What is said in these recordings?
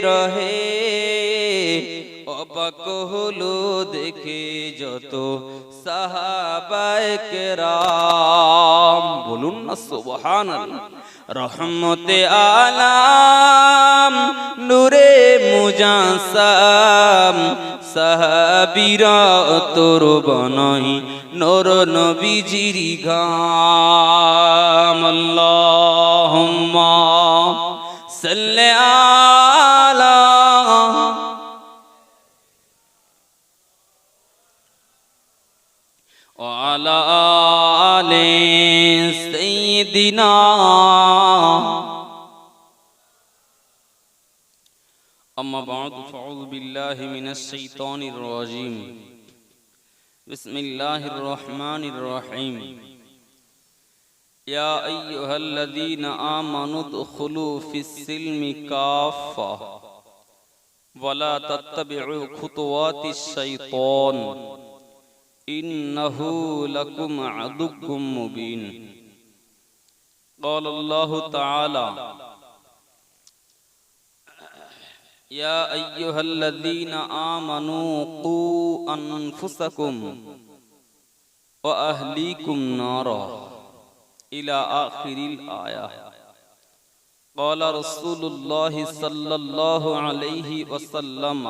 রহে অবাক হলো দেখে যত সাহাবায়ে কেরাম। বলুন না সুবহানাল্লাহ। রহমতে আলাম নূরে মুজাসসাম সাহাবীরা তোর বনই নূর নবীজির গাম। আল্লাহুম্মা সাল্লি আলা ওয়া আলা আলি সাইয়্যিদিনা। أما بعد فأعوذ بالله من الشيطان الرجيم بسم الله الرحمن الرحيم يا أيها الذين آمنوا ادخلوا في السلم كافة ولا تتبعوا خطوات الشيطان إنه لكم عدو مبين. قال الله تعالى يا أيها الذين آمنوا قوا أنفسكم وأهليكم نارا إلى آخر الآية. قال رسول الله صلى الله عليه وسلم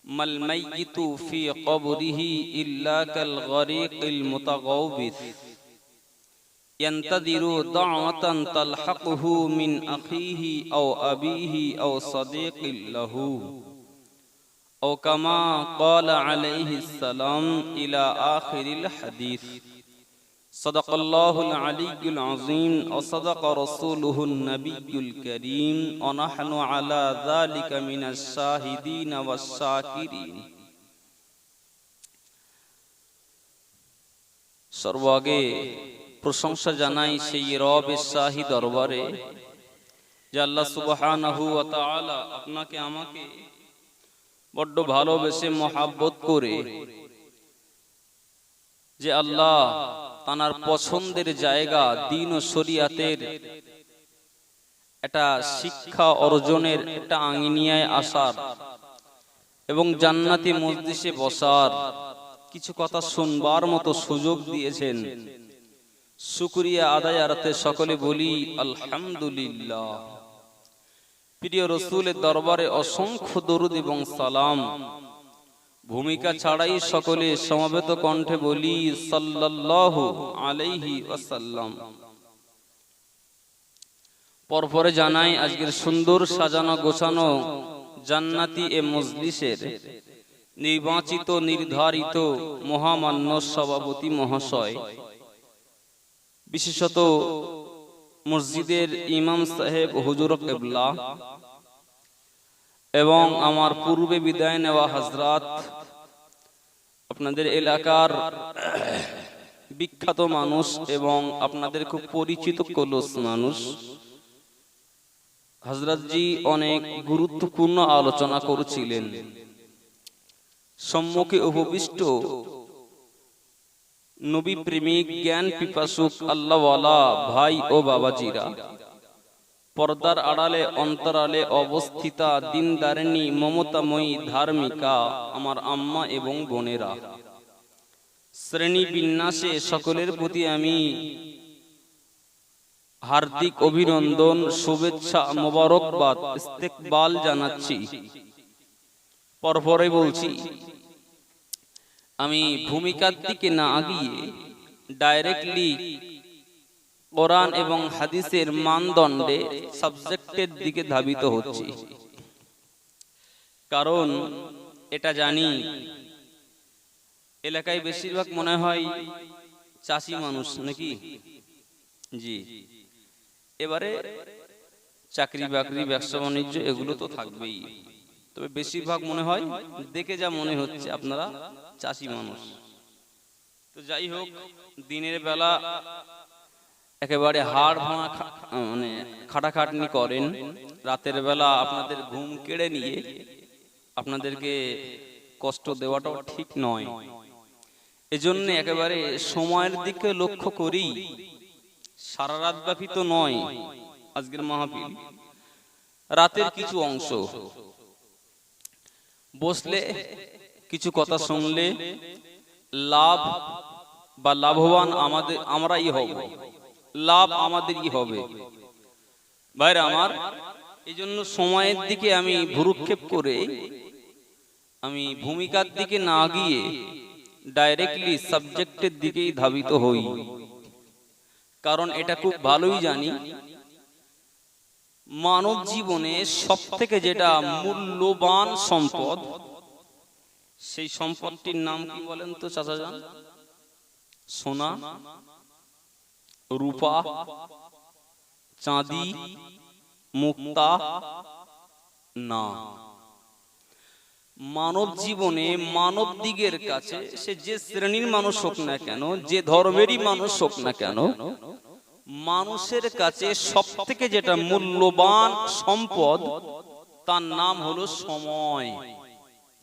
ما الميت في قبره إلا كالغريق المتغوث ينتظر دعوة تلحقه من أخيه أو أبيه أو صديق له أو كما قال عليه السلام إلى آخر الحديث. صدق الله العلي العظيم وصدق رسوله النبي الكريم ونحن على ذلك من الشاهدين والشاكرين. সর্বাগে প্রশংসা জানাই সেই রবের শাহী দরবারে যে আল্লাহ সুবহানাহু ওয়া তাআলা আপনাকে আমাকে বড্ড ভালোবেসে মহব্বত করে যে আল্লাহ তানার পছন্দের জায়গা দ্বীন ও শরীয়তের একটা শিক্ষা অর্জনের একটা আঙ্গিনায় আসার এবং জান্নাতি মজলিসে বসার কিছু কথা শুনবার মতো সুযোগ দিয়েছেন। শুকরিয়া আদায়ার্থে সকলে বলি আলহামদুলিল্লাহ। প্রিয় রাসূলের দরবারে অসংখ্য দরুদ এবং সালাম। ভূমিকা ছাড়াই সকলে সমবেত কণ্ঠে বলি সাল্লাল্লাহু আলাইহি ওয়াসাল্লাম। পরপরে জানাই আজকের সুন্দর সাজানো গোছানো জান্নাতি এ মজলিসের নির্বাচিত নির্ধারিত মহামান্য সভাপতি মহাশয়, বিশেষত মসজিদের ইমাম সাহেব হুজুর কিবলা এবং আমার পূর্বে বিদায় নেওয়া হযরত, আপনাদের এলাকার বিখ্যাত মানুষ এবং আপনাদের খুব পরিচিত কলস মানুষ হযরতজি অনেক গুরুত্বপূর্ণ আলোচনা করেছিলেন। সম্মুখে উপবিষ্ট নবী প্রেমিক জ্ঞান পিপাসুক আল্লাহওয়ালা ভাই ও বাবাজিরা, পর্দার আড়ালে অন্তরালে অবস্থিতা দিনদারিনী মমতাময়ী ধার্মিকা আমার আম্মা এবং বোনেরা, শ্রেণী বিন্যাসে সকলের প্রতি আমি হার্দিক অভিনন্দন, শুভেচ্ছা, মোবারকবাদ, ইস্তেকবাল জানাচ্ছি। পরপরে বলছি, আমি ভূমিকার দিকে না আগিয়ে ডাইরেক্টলি কোরআন এবং হাদিসের মানদণ্ডে সাবজেক্টের দিকে ধাবিত হচ্ছি। কারণ এটা জানি এলাকায় বেশিরভাগ মনে হয় চাষি মানুষ নাকি? জি, এবারে চাকরি বাকরি ব্যবসা বাণিজ্য এগুলো তো থাকবেই, তবে বেশিরভাগ মনে হয় দেখে যা মনে হচ্ছে আপনারা চাষি মানুষ। তো যাই হোক, দিনের বেলা একেবারে হাড় ভাঙা মানে খাটাখাটনি করেন, রাতের বেলা আপনাদের ঘুম কেড়ে নিয়ে আপনাদেরকে কষ্ট দেওয়াটাও ঠিক নয়। এজন্য একেবারে সময়ের দিকে লক্ষ্য করি, সারা রাত ব্যাপী তো নয় আজকের মাহফিল, রাতের কিছু অংশ বসলে কিছু কথা শুনলে লাভ বা লাভবান আমরাই হব, লাভ আমাদেরই হবে। ভাইরা আমার, এই জন্য সময়ের দিকে আমি ভ্রুক্ষেপ করে আমি ভূমিকার দিকে না গিয়ে ডাইরেক্টলি সাবজেক্টের দিকেই ধাবিত হই। কারণ এটা খুব ভালোই জানি, মানব জীবনে সব থেকে যেটা মূল্যবান সম্পদ, সেই সম্পদটির নাম কি বলেন তো চাচা যান? সোনা, রূপা, চাঁদি, মুক্তা না। মানব জীবনে মানব দিগের কাছে সে যে শ্রেণীর মানুষ হোক না কেন, যে ধর্মেরই মানুষ হোক না কেন, মানুষের কাছে সব থেকে যেটা মূল্যবান সম্পদ তার নাম হলো সময়।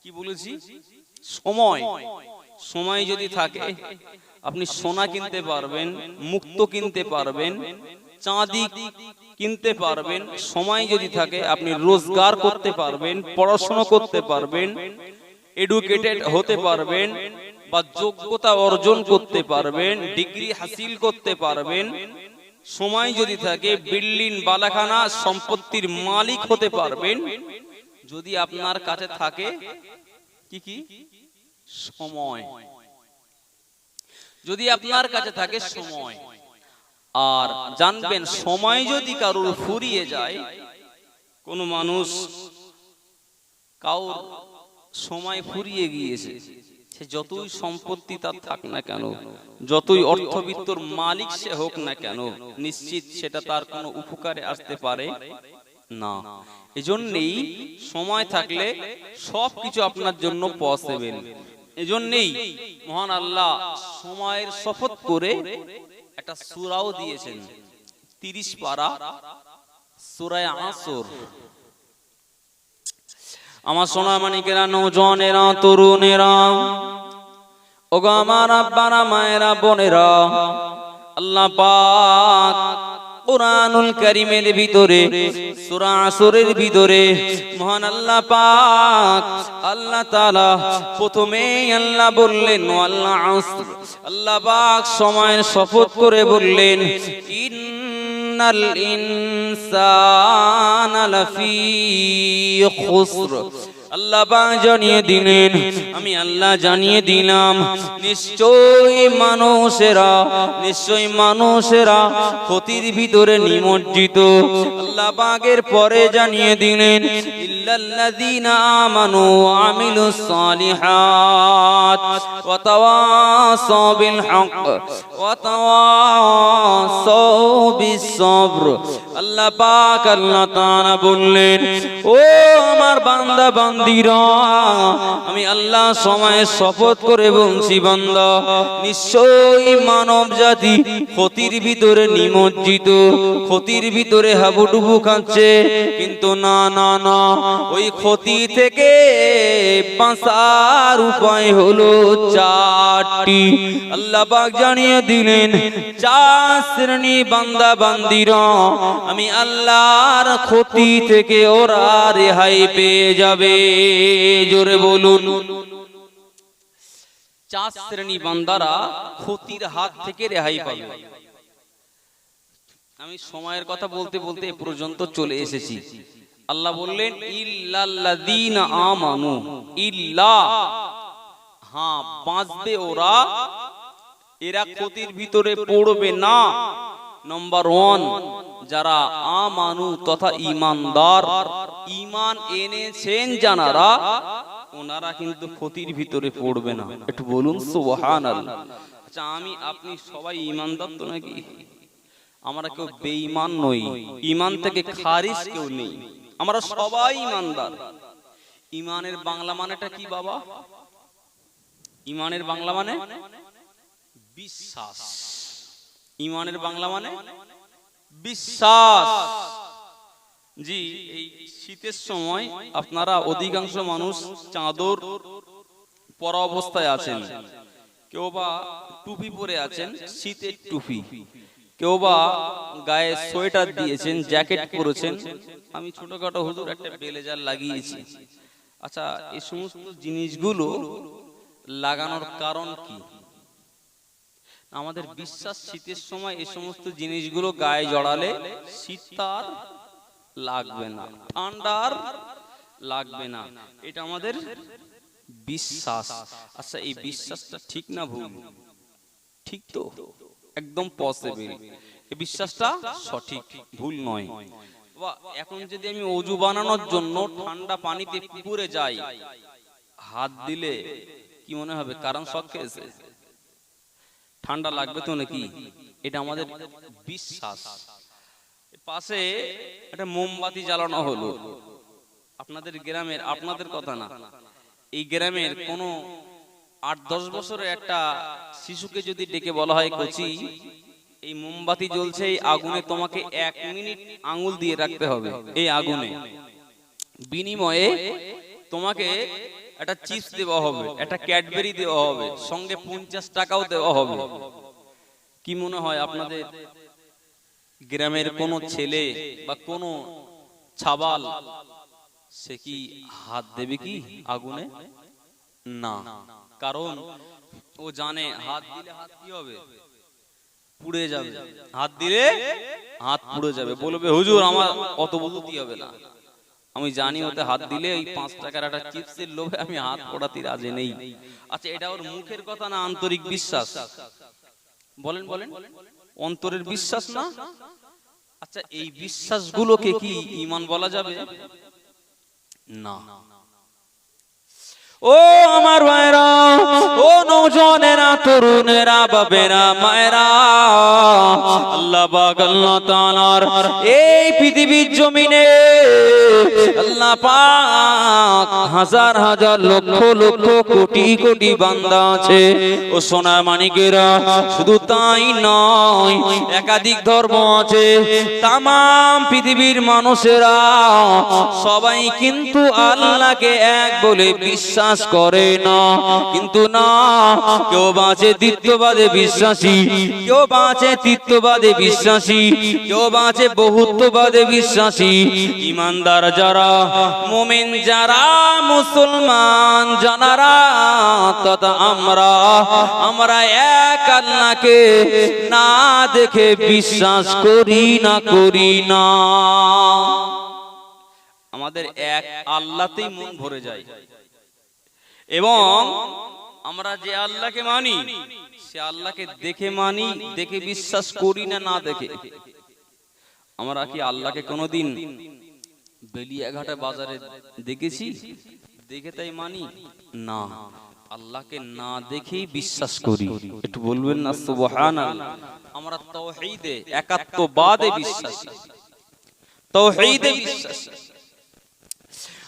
কি বলেছি? সময়। সময় যদি থাকে আপনি সোনা কিনতে পারবেন, মুক্ত কিনতে পারবেন, চাঁদি কিনতে পারবেন। সময় যদি থাকে আপনি রোজগার করতে পারবেন, পড়াশোনা করতে পারবেন, এডুকেটেড হতে পারবেন বা যোগ্যতা অর্জন করতে পারবেন, ডিগ্রি হাসিল করতে পারবেন। সময় যদি থাকে বিল্ডিং বালাখানা সম্পত্তির মালিক হতে পারবেন, যদি আপনার কাছে থাকে কি কি সময়। যদি আপনার কাছে থাকে সময়। আর জানবেন সময় যদি কারোর ফুরিয়ে যায়, কোন মানুষ কারোর সময় ফুরিয়ে গিয়েছে, সে যতই সম্পত্তি তার থাক না কেন, যতই অর্থবিত্তর মালিক সে হোক না কেন, নিশ্চিত সেটা তার কোনো উপকারে আসতে পারে না। এজন্যই সময় থাকলে সবকিছু আপনার জন্য পসিবল। এজন্যই মহান আল্লাহ সময়ের শপথ করে একটা সূরাও দিয়েছেন, 30 পারা সূরা আসর। আমার সোনা মানিকেরা, নওজওয়ানেরা, তরুণেরা, ওগো আমার আব্বারা, মায়েরা, বোনেরা, আল্লাহ পাক কুরআনুল কারীমের ভিতরে সূরা আসরের ভিতরে মহান আল্লাহ পাক আল্লাহ তাআলা প্রথমেই আল্লাহ বললেন ওয়াল আসর। আল্লাহ পাক সময়ের শপথ করে বললেন ইন্নাল ইনসানা লাফি খুসর। আল্লাহ পাক জানিয়ে দিলেন, আমি আল্লাহ জানিয়ে দিলাম, নিশ্চয়ই মানুষেরা ক্ষতির ভিতরে নিমজ্জিত। আল্লাহ পাকের পরে জানিয়ে দিলেন ইল্লাল্লাযীনা আমানু ওয়া আমিলুস সালিহাত ওয়া তাওয়াসাউ বিল হক ওয়া তাওয়াসাউ বিস সবর। আল্লাহ পাক আল্লাহ তাআলা বললেন, ও আমার বান্দা বান্দিরা, আমি আল্লাহ সময়ের শপথ করে বলছি বান্দা, নিশ্চয়ই মানব জাতি ক্ষতির ভিতরে নিমজ্জিত, ক্ষতির ভিতরে হাবুডুবু খাচ্ছে। কিন্তু না না না, ওই ক্ষতি থেকে বাঁচার উপায় হলো চারটি। আল্লাহ পাক জানিয়ে দিলেন, চার শ্রেণী বান্দা বান্দিরা আমি আল্লাহর ক্ষতি থেকে ওরা রেহাই পেয়ে যাবে। জোরে বলুন, চার শ্রেণী বান্দারা ক্ষতির হাত থেকে রেহাই পাবে। আমি সময়ের কথা বলতে বলতে এ পর্যন্ত চলে এসেছি। আল্লাহ বললেন ইল্লাল্লাযীনা আমানু, ইল্লা, হ্যাঁ বাঁচবে ওরা, এরা ক্ষতির ভিতরে পড়বে না। নাম্বার 1, যারা আমানু তথা ঈমানদার, ঈমান এনেছেন যারা, ওনারা কিন্তু ক্ষতির ভিতরে পড়বে না। একটু বলুন সুবহানাল্লাহ। আচ্ছা, আমি আপনি সবাই ঈমানদার তো নাকি? আমরা কেউ বেঈমান নই, ঈমান থেকে খারিজ কেউ নেই, আমরা সবাই ঈমানদার। ঈমানের বাংলা মানেটা কি বাবা? ঈমানের বাংলা মানে বিশ্বাস। ঈমানের বাংলা মানে বিশ্বাস। জি, এই শীতের সময় আপনারা অধিকাংশ মানুষ চাদর পরা অবস্থায় আছেন, কেউ বা টুপি পরে আছেন, শীতের টুপি। কেউ বা গায়ে সোয়েটার দিয়েছেন, জ্যাকেট পরেছেন, আমি ছোটখাটো হুজুর একটা ব্লেজার লাগিয়েছি। আচ্ছা, এই সমস্ত জিনিসগুলো লাগানোর কারণ কি? আমাদের বিশ্বাস শীতের সময় এই সমস্ত জিনিসগুলো গায়ে জড়ালে শীত তার লাগবে না, ঠান্ডার লাগবে না, এটা আমাদের বিশ্বাস। আচ্ছা, এই বিশ্বাসটা ঠিক না ভুল? ঠিক তো, একদম পসিবল, এই বিশ্বাসটা সঠিক, ভুল নয়। এখন যদি আমি অজু বানানোর জন্য ঠান্ডা পানিতে পুকুরে যাই, হাত দিলে কি মনে হবে? কারণ শক খেয়েছে, ঠান্ডা লাগবে তো নাকি? এটা আমাদের বিশ্বাস। পাশে একটা মোমবাতি জ্বালানো হলো, আপনাদের গ্রামের, আপনাদের কথা না, এই গ্রামের কোন 8-10 বছরের একটা শিশুকে যদি ডেকে বলা হয়, কচি এই মোমবাতি জ্বলছে, এই আগুনে তোমাকে 1 মিনিট আঙুল দিয়ে রাখতে হবে, এই আগুনে বিনিময়ে তোমাকে একটা চিপস দেওয়া হবে, একটা ক্যাডবেরি দেওয়া হবে, সঙ্গে 50 টাকাও দেওয়া হবে। কি মনে হয় আপনাদের গ্রামের কোন ছেলে বা কোন ছাবাল সে কি হাত দেবে কি আগুনে? না, কারণ ও জানে হাত দিলে হাত কি হবে? পুড়ে যাবে, হাত দিলে হাত পুড়ে যাবে। বলবে হুজুর আমার অত বুদ্ধি হবে না, আমি জানি ওতে হাত দিলে ওই 5 টাকার একটা চিপসের লোভে আমি হাত পোড়াতে রাজি নেই। আচ্ছা, এটা ওর মুখের কথা না আন্তরিক বিশ্বাস? বলেন বলেন, অন্তরের বিশ্বাস না? আচ্ছা, এই বিশ্বাসগুলোকে কি ঈমান বলা যাবে? না। ও আমার ভাইরা, ও নওজওয়ানেরা, তরুণেরা, বাবেরা, মায়েরা, আল্লাহ পাক আল্লাহ তাআলার এই পৃথিবীর জমিনে আল্লাহ পাক হাজার হাজার লক্ষ লক্ষ কোটি কোটি বান্দা আছে। ও সোনা মানিকেরা, শুধু তাই নয়, একাধিক ধর্ম আছে। তাম পৃথিবীর মানুষেরা সবাই কিন্তু আল্লাহকে এক বলে বিশ্বাস করে না। কিন্তু না, কেউ বাঁচে দ্বিত্ববাদে বিশ্বাসী, কেউ বাঁচে তৃতীয়বাদে বিশ্বাসী, কেউ বাঁচে বহুত্ববাদে বিশ্বাসী। ইমানদার যারা, মুমিন যারা, মুসলমান জানারা তথা আমরা এক আল্লাহকে না দেখে বিশ্বাস করি না। আমাদের এক আল্লাহতেই মন ভরে যায়, এবং আমরা যে আল্লাহকে মানি সে আল্লাহকে দেখে মানি, দেখে বিশ্বাস করি না দেখে। আমরা কি আল্লাহকে কোনোদিন বেলিয়াঘাটা বাজারে দেখেছি? দেখে তাই মানি না, আল্লাহকে না দেখেই বিশ্বাস করি। একটু বলবেন না সুবহানাল্লাহ? আমরা তাওহীদে, একাত্মবাদে বিশ্বাসী, তাওহীদে বিশ্বাসী।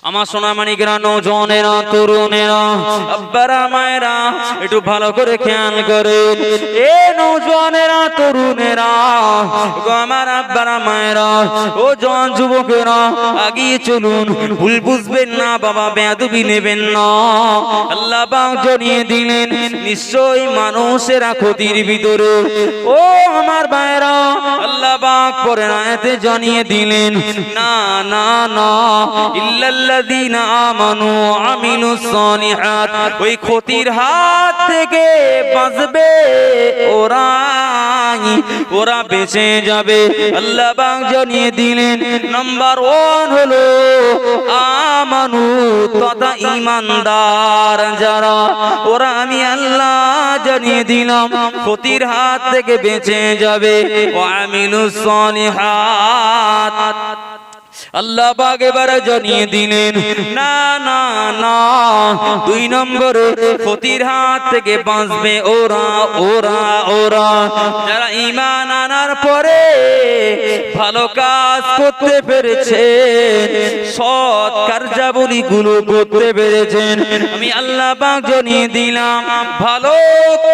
আমার সোনামণিরা, নওজওয়ানেরা, তরুণেরা, আব্বারা, মায়েরা, একটু ভালো করে খেয়াল করেন। এ নওজওয়ানেরা, তরুণেরা, আমার আব্বারা, মায়েরা, ও জওয়ান যুবকেরা, আগিয়ে চলুন। ভুল বুঝবেন না বাবা, বেয়াদবি নেবেন না। আল্লাহ পাক জানিয়ে দিলেন নিশ্চয়ই মানুষেরা ক্ষতির ভিতরে। ও আমার ভাইরা, আল্লাহ পাক পরের আয়াতে জানিয়ে দিলেন না না না, ইল্লাল্লাযীনা আমানু ওয়া আমিলুস সালিহাত, ওই ক্ষতির হাত থেকে বাঁচবে ওরা বেঁচে যাবে। আল্লাহ পাক জানিয়ে দিলেন নাম্বার 1 হলো আমানু, তথা ঈমানদার যারা, ওরা আমি আল্লাহ জানিয়ে দিলাম ক্ষতির হাত থেকে বেঁচে যাবে। ওয়া আমিলুস সালিহাত, আল্লাহ পাক এবারে জানিয়ে দিলেন না না না, 2 নম্বরে ক্ষতির হাত থেকে বাঁচবে ওরা যারা ঈমান আনার পরে ভালো কাজ করতে পেরেছে, সৎ কার্য কার্যাবলী গুলো করতে পেরেছেন। আমি আল্লাহ পাক জানিয়ে দিলাম ভালো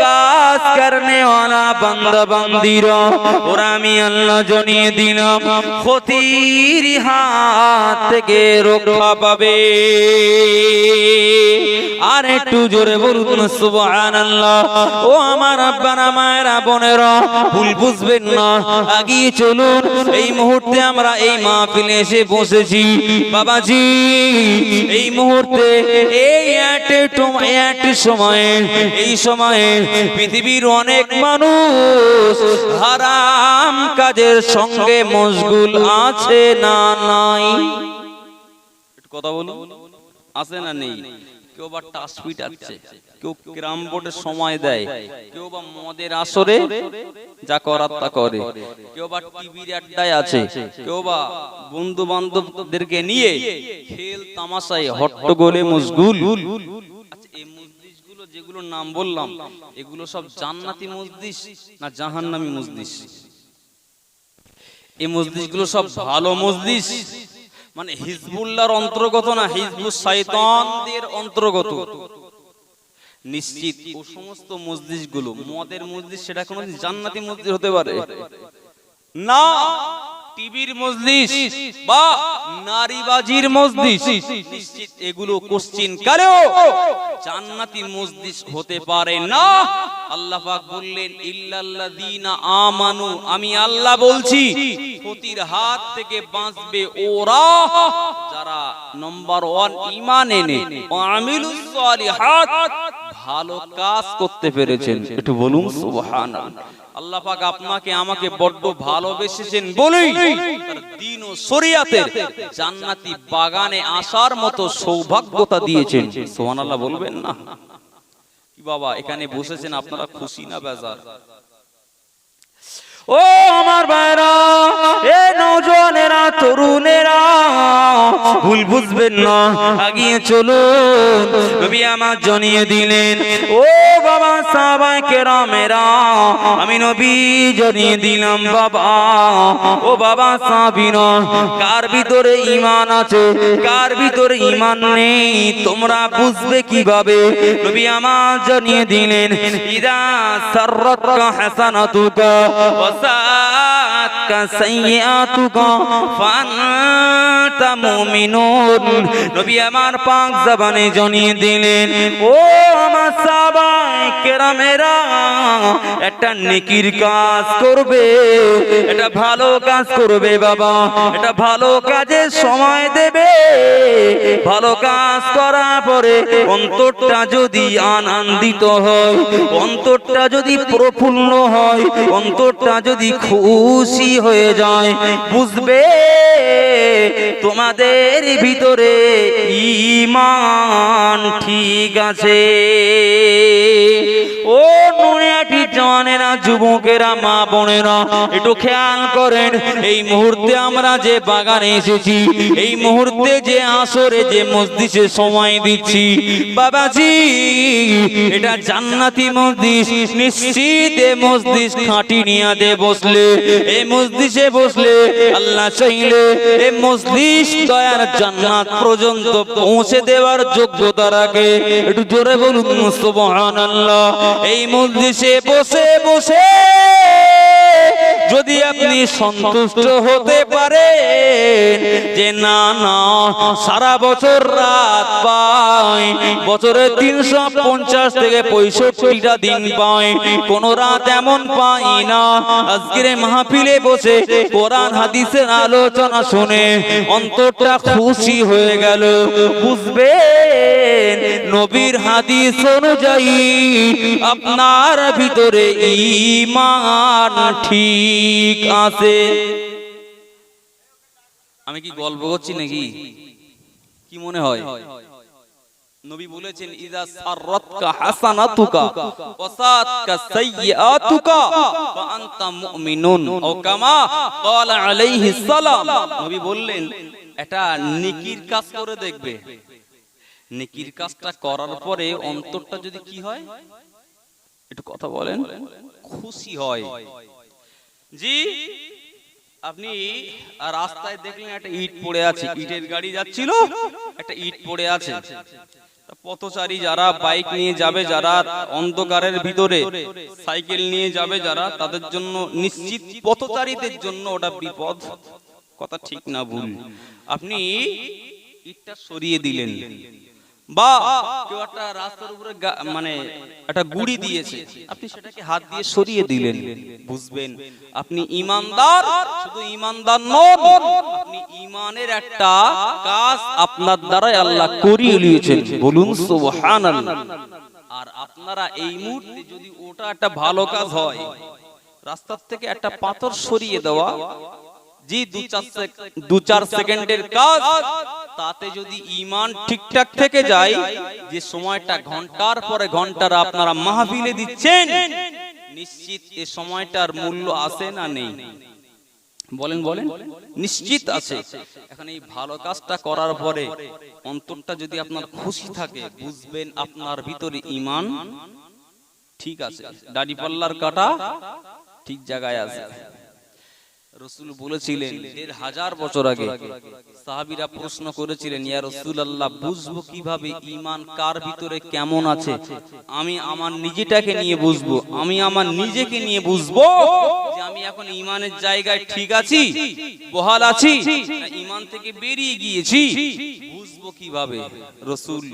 কাজ করনে ওয়ালা বান্দা বান্দিরা ওরা আমি আল্লাহ জানিয়ে দিলাম ক্ষতির হাত থেকে রক্ষা পাবে। আর একটু জোরে বলুন সুবহানাল্লাহ। ও আমার আব্বারা মায়েরা বোনেরা ভুল বুঝবেন না, এগিয়ে চলুন। এই মুহূর্তে আমরা এই মাহফিলে এসে বসেছি বাবাজি, এই মুহূর্তে এই সময়ে পৃথিবীর অনেক মানুষ হারাম কাজের সঙ্গে মশগুল আছে না নাই? কথা বলুন, আছে না নেই? কেউ বা টাসপিট আছে, কেউ ক্রাম বোর্ডে সময় দেয়, কেউ বা মদের আসরে যা করার তা করে, কেউ বা টিভির আড্ডায় আছে, কেউ বা বন্ধু বান্ধবদেরকে নিয়ে খেল তামাশায় হট্টগোলে মশগুল। আচ্ছা, এই মজলিসগুলো যেগুলো নাম বললাম এগুলো সব জান্নাতি মজলিস না জাহান্নামী মজলিস? এই মজলিসগুলো সব ভালো মজলিস, মানে হিজবুল্লাহর অন্তর্গত না হিজবুস শয়তানদের অন্তর্গত? নিশ্চিত ও সমস্ত মজলিসগুলো মদের মজলিস, সেটা কোনো জান্নাতি মজলিস হতে পারে না। টিভির মজলিস বা নারীবাজির মজলিস, নিশ্চিত এগুলো কোশ্চিন কালেও জান্নাতি মজলিস হতে পারে না। আল্লাহ পাক বললেন ইল্লাল্লাযীনা আমানু, আমি আল্লাহ বলছি ক্ষতির হাত থেকে বাঁচবে ওরা যারা নম্বর 1 ঈমান এনে আমিলুস সালিহাত ভালো কাজ করতে পেরেছেন। একটু বলুন সুবহানাল্লাহ। আল্লাহ পাক আপনাকে আমাকে বড্ড ভালোবেসেছেন বলেই তার দ্বীন ও শরিয়াতের জান্নাতি বাগানে আসার মতো সৌভাগ্যতা দিয়েছেন। সুবহানাল্লাহ বলবেন না? কি বাবা এখানে বসেছেন, আপনারা খুশি না বেজার? ও আমার ভাইরা, এ নওজওয়ানেরা, তরুণেরা ভুল বুঝবেন না, এগিয়ে চলুন। নবী আমার জানিয়ে দিলেন ও বাবা সাহাবায়ে কেরামেরা, আমি নবী জানিয়ে দিলাম বাবা, ও বাবা সাহাবীরা, কার ভিতরে ঈমান আছে কার ভিতরে ঈমান নেই তোমরা বুঝবে কিভাবে? নবী আমার জানিয়ে দিলেন ইদা সাররাতকা হাসানাতুকা ওয়াসাতকা সাইয়্যাতুকা ফাআনতা মুমিনুন। নবী আমার পাক জবানে জানিয়ে দিলেন ও আমার সাহাবায়ে কেরামেরা, একটা নেকির কাজ করবে, এটা ভালো কাজ করবে বাবা, এটা ভালো কাজের সময় দেবে। ভালো কাজ করার পরে অন্তরটা যদি আনন্দিত হয়, অন্তরটা যদি প্রফুল্ল হয়, অন্তরটা যদি খুশি হয়ে যায়, বুঝবে তোমাদের ভিতরে ঈমান ঠিক আছে। ও নুনিয়াটি জওয়ানেরা, যুবকেরা, মা বোনেরা, একটু খেয়াল করেন। এই মুহূর্তে আমরা যে বাগানে এসেছি, এই মুহূর্তে যে আসরে যে মজলিসে সময় দিচ্ছি বাবাজি, এটা জান্নাতি মজলিস। নিশ্চিত এই মজলিস খাঁটি নিয়াতে বসলে, এই মজলিসে বসলে আল্লাহ চাইলে এই মজলিস দয়ার জান্নাত পর্যন্ত পৌঁছে দেওয়ার যোগ্যতা রাখে। একটু জোরে বলুন সুবহানাল্লাহ। এই মজলিসে বসে বসে যদি আপনি সন্তুষ্ট হতে পারেন যে না না সারা বছর রাত পাই, বছরে 350 থেকে 65টা দিন পাই, কোন রাত এমন পাই না, আজকের মাহফিলে বসে কোরআন হাদিসের আলোচনা শুনে অন্তরটা খুশি হয়ে গেল, বুঝবেন নবীর হাদিস অনুযায়ী আপনার ভিতরে ঈমান ঠিক আছে। আমি কি গল্প করছি নাকি? কি মনে হয়? নবী বলেছেন ইযা সাররাতকা হাসানাতুকা ওয়াসাতকা সাইয়্যাতুকা ফা আনতা মুমিনুন, ও কামা ক্বালা আলাইহিস সালাম। নবী বললেন এটা নেকির কাজ করে দেখবে, নেকির কাজটা করার পরে অন্তরটা যদি কি হয়, একটু কথা বলেন, খুশি হয়। জি আপনি রাস্তায় দেখলেন একটা ইট পড়ে আছে, ইটের গাড়ি যাচ্ছিল, একটা ইট পড়ে আছে। পথচারী যারা বাইক নিয়ে যাবে, যারা অন্ধকারের ভিতরে সাইকেল নিয়ে যাবে যারা, তাদের জন্য নিশ্চিত পথচারীদের জন্য ওটা বিপদ। কথা ঠিক না ভুল? আপনি ইটটা সরিয়ে দিলেন, বা কেউ একটা রাস্তার উপরে মানে একটা গুড়ি দিয়েছে, আপনি সেটাকে হাত দিয়ে সরিয়ে দিলেন, বুঝবেন আপনি ইমানদার। শুধু ইমানদার নন, আপনি ইমানের একটা কাজ আপনার দ্বারাই আল্লাহ করিয়ে নিয়েছেন, বলুন সুবহানাল্লাহ। আর আপনারা এই মুহূর্তে যদি ওটা একটা ভালো কাজ হয়, রাস্তার থেকে একটা পাথর সরিয়ে দেওয়া, জি 2-4 সেকেন্ডের কাজ, তাতে যদি ঈমান ঠিকঠাক থেকে যায়, যে সময়টা ঘন্টার পরে ঘন্টার আপনারা মাহফিলে দিচ্ছেন, নিশ্চিত এই সময়টার মূল্য আছে না নেই? বলেন বলেন, নিশ্চিত আছে। এখন এই ভালো কাজটা করার পরে অন্তরটা যদি আপনার খুশি থাকে, বুঝবেন আপনার ভিতরে ঈমান ঠিক আছে, দাড়িপাল্লার কাটা ঠিক জায়গায় আছে। রাসূল বলেছিলেন ১৫০০ বছর আগে, সাহাবীরা প্রশ্ন করেছিলেন, ইয়া রাসূলুল্লাহ, বুঝবো কিভাবে ঈমান কার ভিতরে কেমন আছে? আমি আমার নিজেটাকে নিয়ে বুঝবো, আমি আমার নিজেকে নিয়ে বুঝবো যে আমি এখন ঈমানের জায়গায় ঠিক আছি, বহাল আছি, না ঈমান থেকে বেরিয়ে গিয়েছি, বুঝবো কিভাবে? রাসূল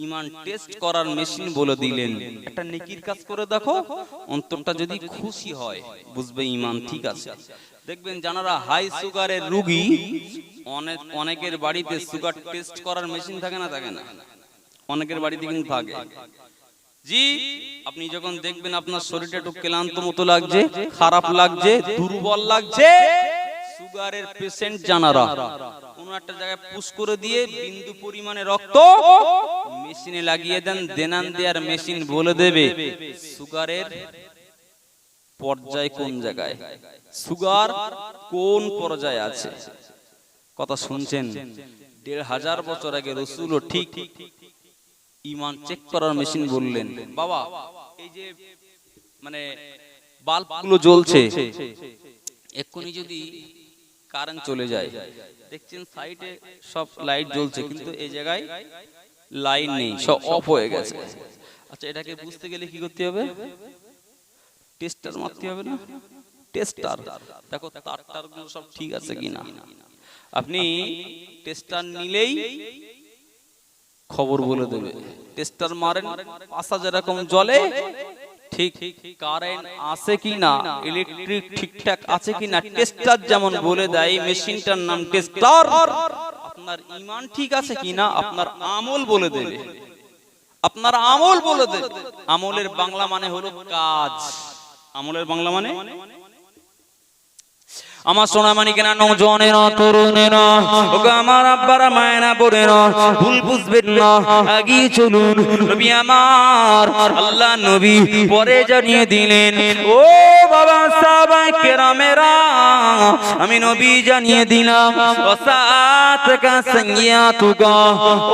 ঈমান টেস্ট করার মেশিন বলে দিলেন, একটা নেকির কাজ করে দেখো, অন্তরটা যদি খুশি হয়, বুঝবে ঈমান ঠিক আছে। দেখবেন যারা হাই সুগারের রোগী, অনেকের বাড়িতে সুগার টেস্ট করার মেশিন থাকে না? থাকে না? অনেকের বাড়িতে কিন্তু থাকে। জি, আপনি যখন দেখবেন আপনার শরীরটা একটু ক্লান্ত মতো লাগছে, খারাপ লাগছে, দুর্বল লাগছে, সুগারের পেশেন্ট জানারা কোন একটা জায়গায় পুশ করে দিয়ে বিন্দু পরিমাণে রক্ত মেশিনে লাগিয়ে দেন, দেনান দেয়ার মেশিন বলে দেবে সুগারের পর্যায় কোন জায়গায়, সুগার কোন পর্যায়ে আছে। কথা শুনছেন? ১৫০০ বছর আগে রাসূলও ঠিক ঈমান চেক করার মেশিন বললেন। বাবা, এই যে মানে বাল্বগুলো জ্বলছে, এক্ষুনি যদি কারেন্ট চলে যায়, দেখছেন সাইডে সব লাইট জ্বলছে, কিন্তু এই জায়গায় লাইট নেই, সব অফ হয়ে গেছে। আচ্ছা, এটাকে বুঝতে গেলে কি করতে হবে? টেস্টার মারতে হবে না? টেস্টার দেখো তার গুলো সব ঠিক আছে কিনা। আপনি টেস্টার নিলেই খবর বলে দেবে। টেস্টার মারেন, পাশা যেরকম জ্বলে, ঠিক কারেন্ট আছে কিনা, ইলেকট্রিক ঠিকঠাক আছে কিনা, টেস্টার যেমন বলে দেয়, মেশিনটার নাম টেস্টার। আপনার ঈমান ঠিক আছে কিনা আপনার আমল বলে দেবে, আপনার আমল বলে দেবে। আমলের বাংলা মানে হলো কাজ। আমলের বাংলা মানে, আমার সোনা মানিকেরা, নওজওয়ানেরা, তরুণেরা, ওগো আমার আব্বারা, মায়েরা, বোনেরা, ভুল বুঝবেন না, এগিয়ে চলুন। নবী আমার, আল্লাহ নবী পরে জানিয়ে দিলেন, ও বাবা সাহাবায়ে কেরামেরা, আমি নবী জানিয়ে দিলাম, ওয়াসাতকা সাইয়াতুকা,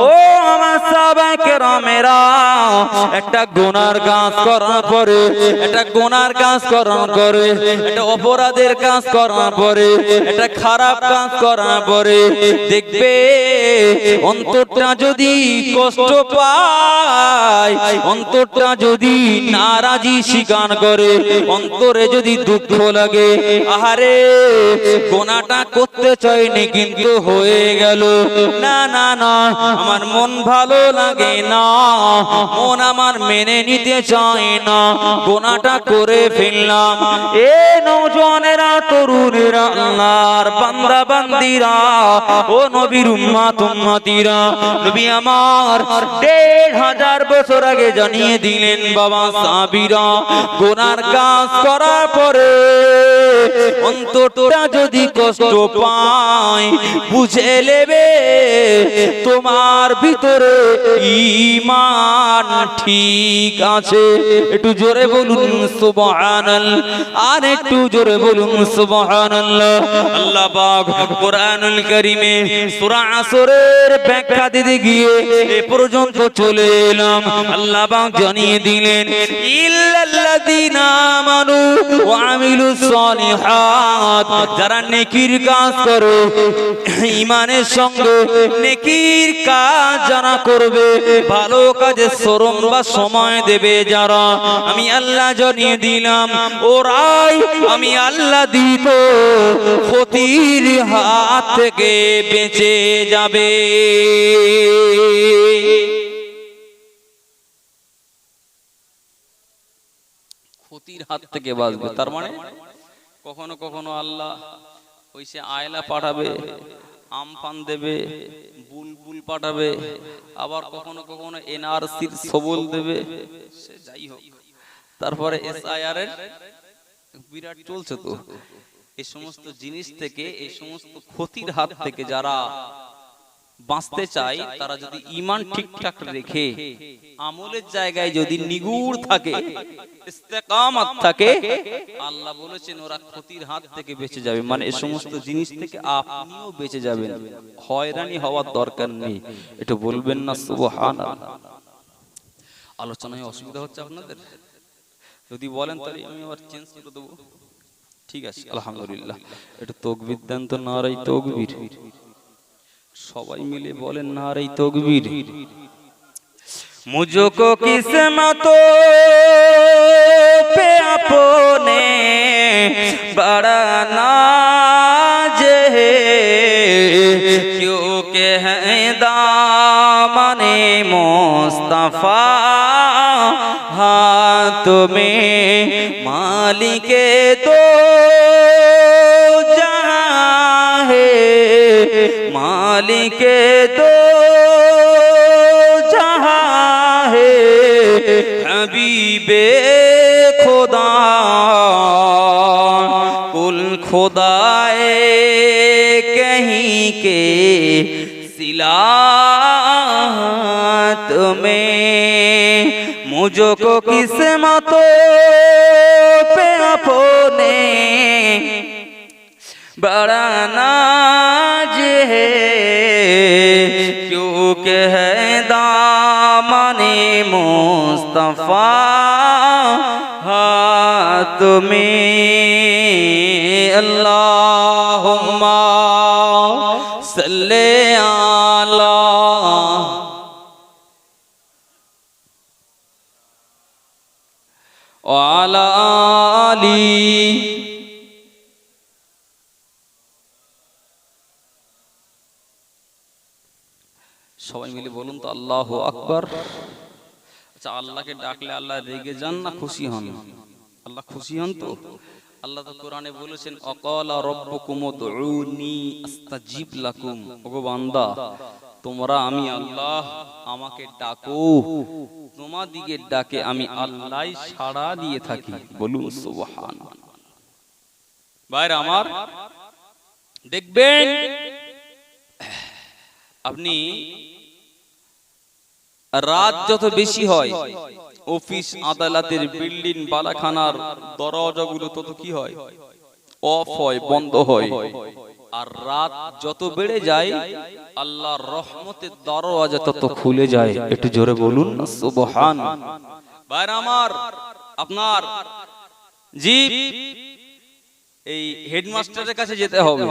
ও আমার সাহাবায়ে কেরামেরা, একটা গুনার কাজ করার পরে, একটা গুনার কাজ করার পরে, একটা অপরাধের কাজ করার পরে, একটা খারাপ কাজ করার পরে দেখবে অন্তরটা যদি কষ্ট পায়, অন্তরটা যদি নারাজি স্বীকার করে, অন্তরে যদি দুঃখ লাগে, আহারে গোনাটা করতে চাইনি কিন্তু হয়ে গেল, না না না, আমার মন ভালো লাগে না, মন আমার মেনে নিতে চায় না, গোনাটা করে ফেললাম। এ নওজওয়ানেরা, তরুণেরা, আল্লাহর বান্দা বান্দিরা, ও নবীর উম্মত উম্মতিরা, নবী আমার ১৫০০ বছর আগে জানিয়ে দিলেন, বাবা সাহাবীরা, গুনার কাজ করার পরে অন্তরটা যদি কষ্ট পায়, বুঝে নেবে তোমার ভিতরে ভিতরে ঈমান ঠিক আছে। একটু জোরে বলুন সুবহানাল্লাহ, আর একটু জোরে বলুন সুবহানাল্লাহ। আল্লাহ পাক কোরআনুল কারীমে সূরা আসরের ব্যাখ্যা দিতে গিয়ে এ পর্যন্ত চলে এলাম। আল্লাহ পাক জানিয়ে দিলেন ইল্লাল্লাযীনা আমানু ওয়া আমিলুস সালিহাত, যারা নেকির কাজ করে, ঈমানের সঙ্গে নেকির কাজ যারা করবে, ভালো কাজে শ্রম বা সময় দেবে যারা, আমি আল্লাহ জানিয়ে দিলাম ওরাই আমি আল্লাহ দিত ক্ষতির হাত থেকে বেঁচে যাবে। ক্ষতির হাত থেকে বাঁচবে, তার মানে কখনো কখনো আল্লাহ ওই সে আয়লা পাঠাবে, আমফান দেবে, বুলবুল পাঠাবে, আবার কখনো কখনো এনআরসির সবল দেবে, সে যাই হোক। তারপরে এসআইআর এর বিরাট চলছে, তো এই সমস্ত জিনিস থেকে, এই সমস্ত ক্ষতির হাত থেকে যারা বাঁচতে চায়, তারা যদি ঈমান ঠিকঠাক রেখে আমলের জায়গায় যদি নিগুড় থাকে, ইস্তেকামত থাকে, আল্লাহ বলেছেন ওরা ক্ষতির হাত থেকে বেঁচে যাবে। মানে এই সমস্ত জিনিস থেকে আপনিও বেঁচে যাবেন, হয়রানি হওয়ার দরকার নেই। এটা বলবেন না সুবহানাল্লাহ? আলোচনায় অসুবিধা হচ্ছে আপনাদের? যদি বলেন তাহলে আমি আবার চেঞ্জ করে দেবো। ঠিক আছে, আলহামদুলিল্লাহ। এটা তাকবীর দেন তো, নারে তাকবীর। সবাই মিলে বলেন নারে তাকবীর। मुझको किस्मतों पे अपने बड़ा नाज है, क्योंकि है दामने मुस्तफा हाथ में, मालिक दो जहां है, मालिक दो हबीबे खुदा कुल खुदाए कहीं के सिलात में, मुझको किस्मतों पे अपने बड़ा नाज है, क्योंकि है दामने मुस्तफा हाथ में। अल्लाहुम्मा सल्ले अला वाला आली। সবাই মিলে বলুন তো আল্লাহু আকবার। আচ্ছা, আল্লাহকে ডাকলে আল্লাহ রেগে যান না খুশি হন? আল্লাহ খুশি হন তো? আল্লাহ তো কোরআনে বলেছেন অকালা রব্বুকুম উদউনি আস্তাজিব লাকুম। ওগো বান্দা, তোমরা আমি আল্লাহ আমাকে ডাকো, তোমাদিগের ডাকে আমি আল্লাহই সাড়া দিয়ে থাকি। বলুন সুবহানাল্লাহ। ভাইরা আমার, দেখবেন আপনি রাত যত বেশি হয়, অফিস আদালতের বিল্ডিং বালাখানার দরজাগুলো তত কি হয়? অফ হয়, বন্ধ হয়। আর রাত যত বেড়ে যায়, আল্লাহর রহমতের দরজা তত খুলে যায়। একটু জোরে বলুন না সুবহানাল্লাহ। ভাইরা আমার, আপনার জি এই হেডমাস্টারের কাছে যেতে হবে,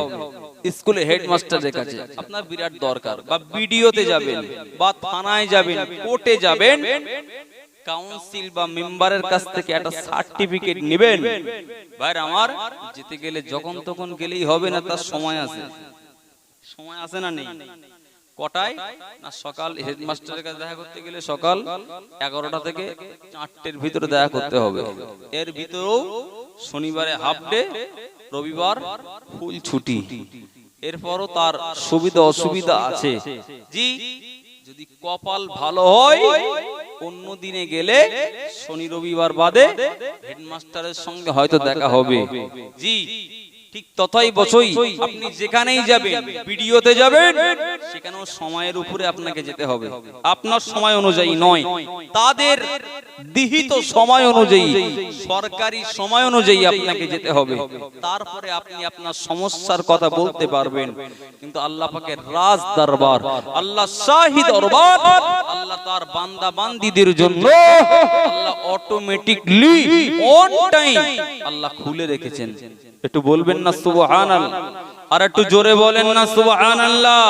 স্কুলে হেডমাস্টারের কাছে আপনার বিরাট দরকার, বা বিডিওতে যাবেন, বা থানায় যাবেন, কোর্টে যাবেন, কাউন্সিল বা মেম্বারের কাছ থেকে একটা সার্টিফিকেট নেবেন। ভাইরা আমার, যেতে গেলে যখন তখন গেলেই হবে না, তার সময় আছে। সময় আছে না নেই? কটায় না, সকাল হেডমাস্টারের কাছে দেখা করতে গেলে সকাল 11টা থেকে 4টের ভিতরে দেখা করতে হবে। এর ভিতরেও শনিবারে হাফ ডে, রবিবার ফুল ছুটি। এরপরও তার সুবিধা অসুবিধা আছে। জি, যদি কপাল ভালো হয় অন্য দিনে গেলে শনি রবিবার বাদে হেডমাস্টারের সঙ্গে হয়তো দেখা হবে। জি ঠিক ততই বছই আপনি যেখানেই যাবেন, ভিডিওতে যাবেন, সেখানেও সময়ের উপরে আপনাকে যেতে হবে। আপনার সময় অনুযায়ী নয়, তাদের বিহিত সময় অনুযায়ী, সরকারি সময় অনুযায়ী আপনাকে যেতে হবে। তারপরে আপনি আপনার সমস্যার কথা বলতে পারবেন। কিন্তু আল্লাহ পাকের রাজ দরবার, আল্লাহ শাহী দরবার, আল্লাহ তার বান্দা বান্দীদের জন্য আল্লাহ অটোমেটিকলি অন টাইম আল্লাহ খুলে রেখেছেন। একটু বলবেন না সুবহানাল্লাহ? আর একটু জোরে বলেন না সুবহানাল্লাহ?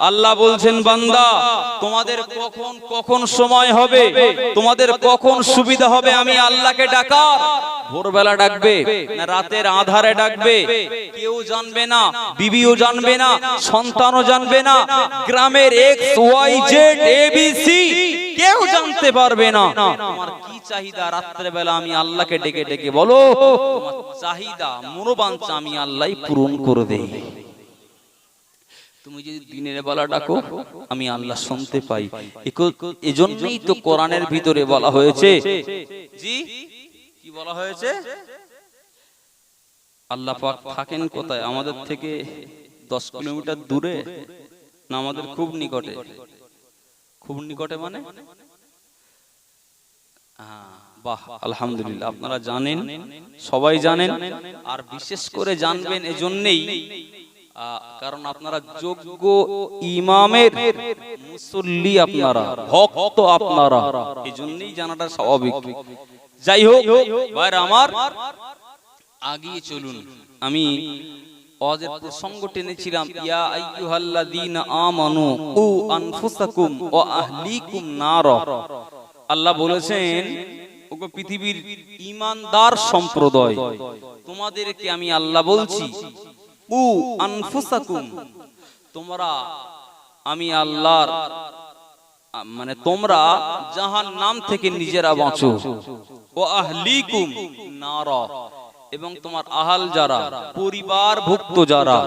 আল্লাহ বলছেন, বান্দা তোমাদের কখন কখন সময় হবে, তোমাদের কখন সুবিধা হবে আমি আল্লাহকে ডাকার, ভোরবেলা ডাকবে না রাতের আধারে ডাকবে, কেউ জানবে না, বিবিও জানবে না, সন্তানও জানবে না, গ্রামের XYZ ABC কেউ জানতে পারবে না। তোমার কি চাহিদা রাতের বেলা আমি আল্লাহকে ডেকে ডেকে বলো, তোমার চাহিদা মনোবাঞ্ছা আমি আল্লাহই পূরণ করে দেই। তুমি যদি দিনের বেলা ডাকো আমি আল্লাহ শুনতে পাই। এজন্যই তো কোরআনের ভিতরে বলা হয়েছে, জি কি বলা হয়েছে, আল্লাহ পাক থাকেন কোথায়? আমাদের থেকে 10 কিলোমিটার দূরে না আমাদের খুব নিকটে? খুব নিকটে মানে বাহ, আলহামদুলিল্লাহ, আপনারা জানেন, সবাই জানেন, আর বিশেষ করে জানবেন এজন্যই কারণ আপনারা যোগ্য ইমামের মুসল্লি, আপনারা ভক্ত, আপনারা এজন্যই জানাটা স্বাভাবিক। যাই হোক ভাইরা আমার, আগিয়ে চলুন। আমি ওয়াজের প্রসঙ্গ টেনেছিলাম, ইয়া আইয়ুহাল্লাযীনা আমানু কু আনফুসাকুম ওয়া আহলিকুম নার। আল্লাহ বলেছেন, ওগো পৃথিবীর ঈমানদার সম্প্রদায়, তোমাদেরকে আমি আল্লাহ বলছি, কু আনফুসাকুম, তোমরা আমি আল্লাহর মানে তোমরা জাহান্নাম থেকে নিজেরা বাঁচো, ওয়া আহলিকুম নার, এবং তোমার আহাল যারা, পরিবার ভুক্ত যারা,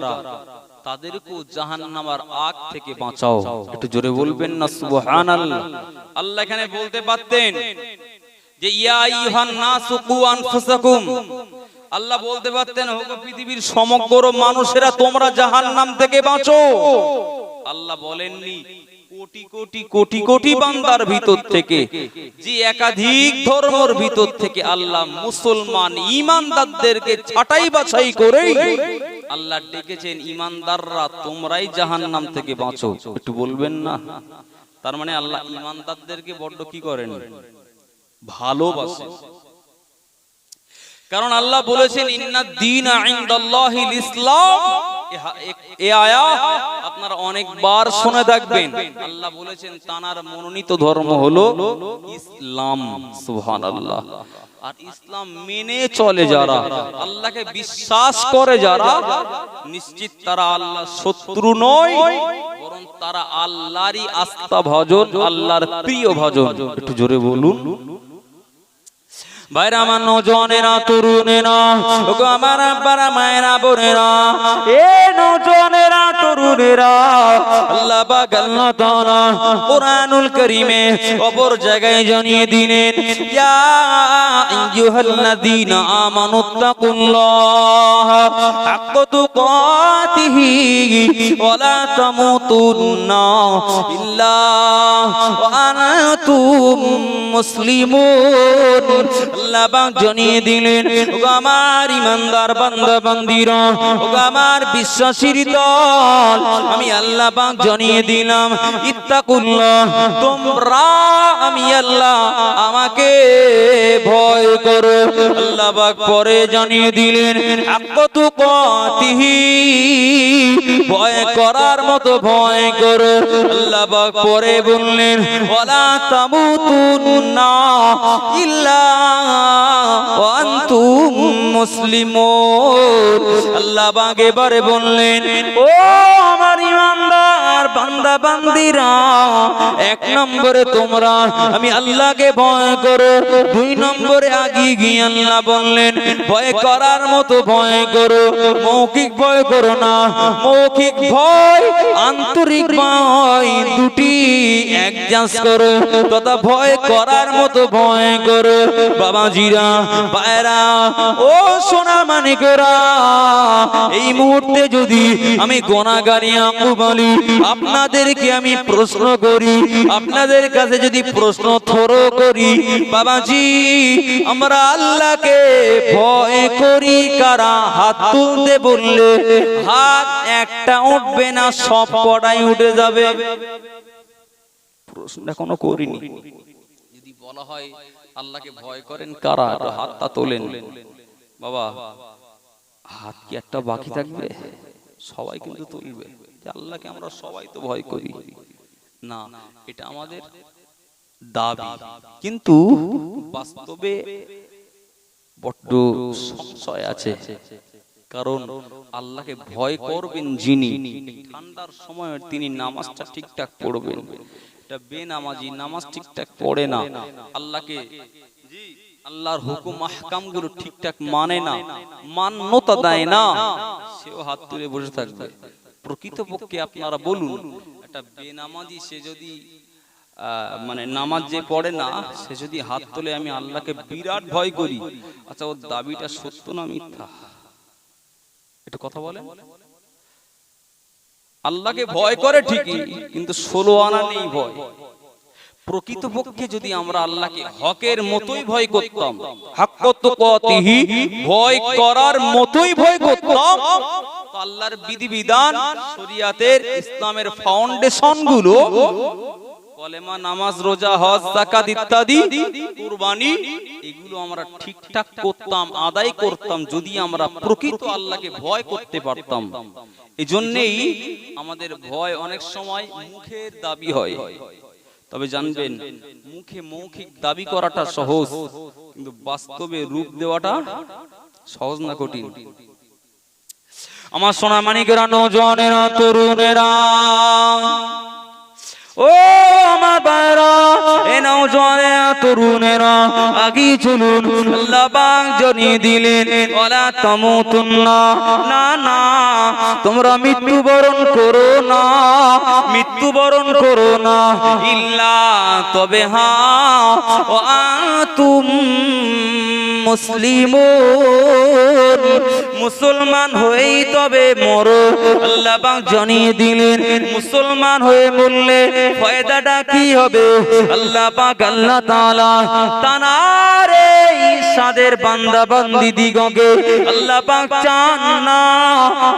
তাদেরকেও জাহান্নামের আগ থেকে বাঁচাও। একটু জোরে বলবেন না সুবহানাল্লাহ? আল্লাহ এখানে বলতে পারতেন যে ইয়া আইয়ুহান নাসু কু আনফুসাকুম, আল্লাহ বলতে পারতেন ওগো পৃথিবীর সমগ্র মানুষেরা তোমরা জাহান্নাম থেকে বাঁচো। আল্লাহ বলেননি, কোটি কোটি কোটি কোটি বান্দার ভিতর থেকে, যে একাধিক ধর্মের ভিতর থেকে আল্লাহ মুসলমান ঈমানদারদেরকে ছাঁটাই বাছাই করে আল্লাহ ডেকেছেন, ঈমানদাররা তোমরাই জাহান্নাম থেকে বাঁচো। একটু বলবেন না? তার মানে আল্লাহ ঈমানদারদেরকে বড্ড কি করেন? ভালোবাসেন। কারণ আল্লাহ বলেছেন, ইন্নাদ দীনা ইনদাল্লাহিল ইসলাম। এই আয়াত আপনারা অনেকবার শুনে থাকবেন। আল্লাহ বলেছেন তানার মনোনীত ধর্ম হলো ইসলাম। সুবহানাল্লাহ। আর ইসলাম মেনে চলে যারা, আল্লাহকে বিশ্বাস করে যারা, নিশ্চিত তারা আল্লাহর শত্রু নয়, বরং তারা আল্লাহরই আস্থা ভজন, আল্লাহর প্রিয় ভজন। একটু জোরে বলুন। ভাইরা আমার, নওজওয়ানেরা, তরুণেরা, ওগো আমার আব্বারা, মায়েরা, বোনেরা, এ নওজওয়ানেরা, তরুণেরা, আল্লাহ পাক আল্লাহ তাআলা কুরআনুল কারীমে অপর জায়গায় জানিয়ে দিলেন, ইয়া আইয়ুহাল্লাযীনা আমানুত্তাকুল্লাহা হাক্কা তুকাতিহি ওয়া লা তামুতুন্না ইল্লা ওয়া আনতুম মুসলিমুন। আল্লাহ পাক জানিয়ে দিলেন, ওগো আমার ঈমানদার বান্দা বান্দীরা, ওগো আমার বিশ্বাসীর দল, আমি আল্লাহ পাক জানিয়ে দিলাম, ইত্তাকুল্লাহ, তোমরা আমি আল্লাহ আমাকে ভয় করো। আল্লাহ পাক পরে জানিয়ে দিলেন, হাক্কা তুকাতিহি, ভয় করার মতো ভয় করো। আল্লাহ পাক পরে বললেন, ওয়ালা তামুতুন্না ইল্লা ওয়া আনতুম মুসলিমুন। আল্লাহ পাক এবারে বললেন, ও আমার ঈমানদার বান্দা বান্দীরা, এক নম্বরে তোমরা আমি আল্লাহকে ভয় করো। 2 নম্বরে আগিয়ে গিয়ে আল্লাহ বললেন, ভয় করার মতো ভয় করো। মৌখিক ভয় করো না, মৌখিক ভয়, আন্তরিক ভয়, দুটি অ্যাডজাস্ট করো, তথা ভয় করার মতো ভয় করো। বাবাজিরা, পায়রা, ও সোনা মানিকেরা, এই মুহূর্তে যদি আমি গুনাহগারি আম্মু বলি, আপনাদেরকে আমি প্রশ্ন করি, আপনাদের কাছে যদি প্রশ্ন থরো করি, বাবাজি আমরা আল্লাহকে ভয় করি কারা? হাত তুলতে বললে হাত একটা উঠবে না, সব কটাই উঠে যাবে। প্রশ্ন এখনো করিনি। যদি বলা হয় আল্লাহকে ভয় করেন কারা, একটু হাতটা তোলেন। বাবা, হাত কি একটা বাকি থাকবে? সবাই কিন্তু তুলবে যে আল্লাহকে আমরা সবাই তো ভয় করি। না, এটা আমাদের দাবি, কিন্তু বাস্তবে বড্ড সংশয় আছে। কারণ আল্লাহকে ভয় করবেন যিনি, ঠান্ডার সময় তিনি নামাজটা ঠিকঠাক পড়বেন। এটা বেনামাজি নামাজ ঠিকঠাক পড়ে না, আল্লাহকে আল্লাহর হুকুম আহকাম গুলো ঠিকঠাক মানে না, মান্যতা দেয় না, সেও হাত তুলে বসে থাকবে। প্রকৃতপক্ষে আপনারা বলুন, একটা বেনামাজি সে যদি মানে নামাজ যে পড়ে না, সে যদি হাত তোলে আমি আল্লাহকে বিরাট ভয় করি, আচ্ছা ওর দাবিটা সত্য না মিথ্যা? এটা কথা বলে। আল্লাহকে ভয় করে ঠিকই, কিন্তু 16 আনা নেই ভয়। প্রকৃতপক্ষে যদি আমরা আল্লাহকে হকের মতোই ভয় করতাম, হাক্কাতুকাতিহি, ভয় করার মতোই ভয় করতাম, তো আল্লাহর বিধিবিধান, শরিয়াতের, ইসলামের ফাউন্ডেশন গুলো, কলেমা, নামাজ, রোজা, হজ, যাকাত ইত্যাদি, কুরবানি, এগুলো আমরা ঠিকঠাক করতাম, আদায় করতাম, যদি আমরা প্রকৃত আল্লাহকে ভয় করতে পারতাম। এজন্যই আমাদের ভয় অনেক সময় মুখের দাবি হয়। তবে জানবেন, মুখে মৌখিক দাবি করাটা সহজ, কিন্তু বাস্তবে রূপ দেওয়াটা সহজ না কঠিন? আমার সোনা মানিকেরা, নওজওয়ানেরা, তরুণেরা, ও আমার ভাইরা, এ নওজওয়ানেরা, তরুণেরা, আগি চলুন। আল্লাহ পাক জানিয়ে দিলেন, ওয়ালা তামুতুন্না, না না তোমরা মৃত্যুবরণ করো না, মৃত্যুবরণ করো না, ইল্লা, তবে হ্যাঁ, ওয়া আনতুম মুসলিমুন, মুসলমান হয়েই তবে মরো। আল্লাহ পাক জানিয়ে দিলেন, মুসলমান হয়ে মরলে ফায়দাটা কি হবে? আল্লাহ পাক, আল্লাহ তাআলা তানারে ইরশাদের বান্দা বান্দি দিগকে আল্লাহ পাক চান না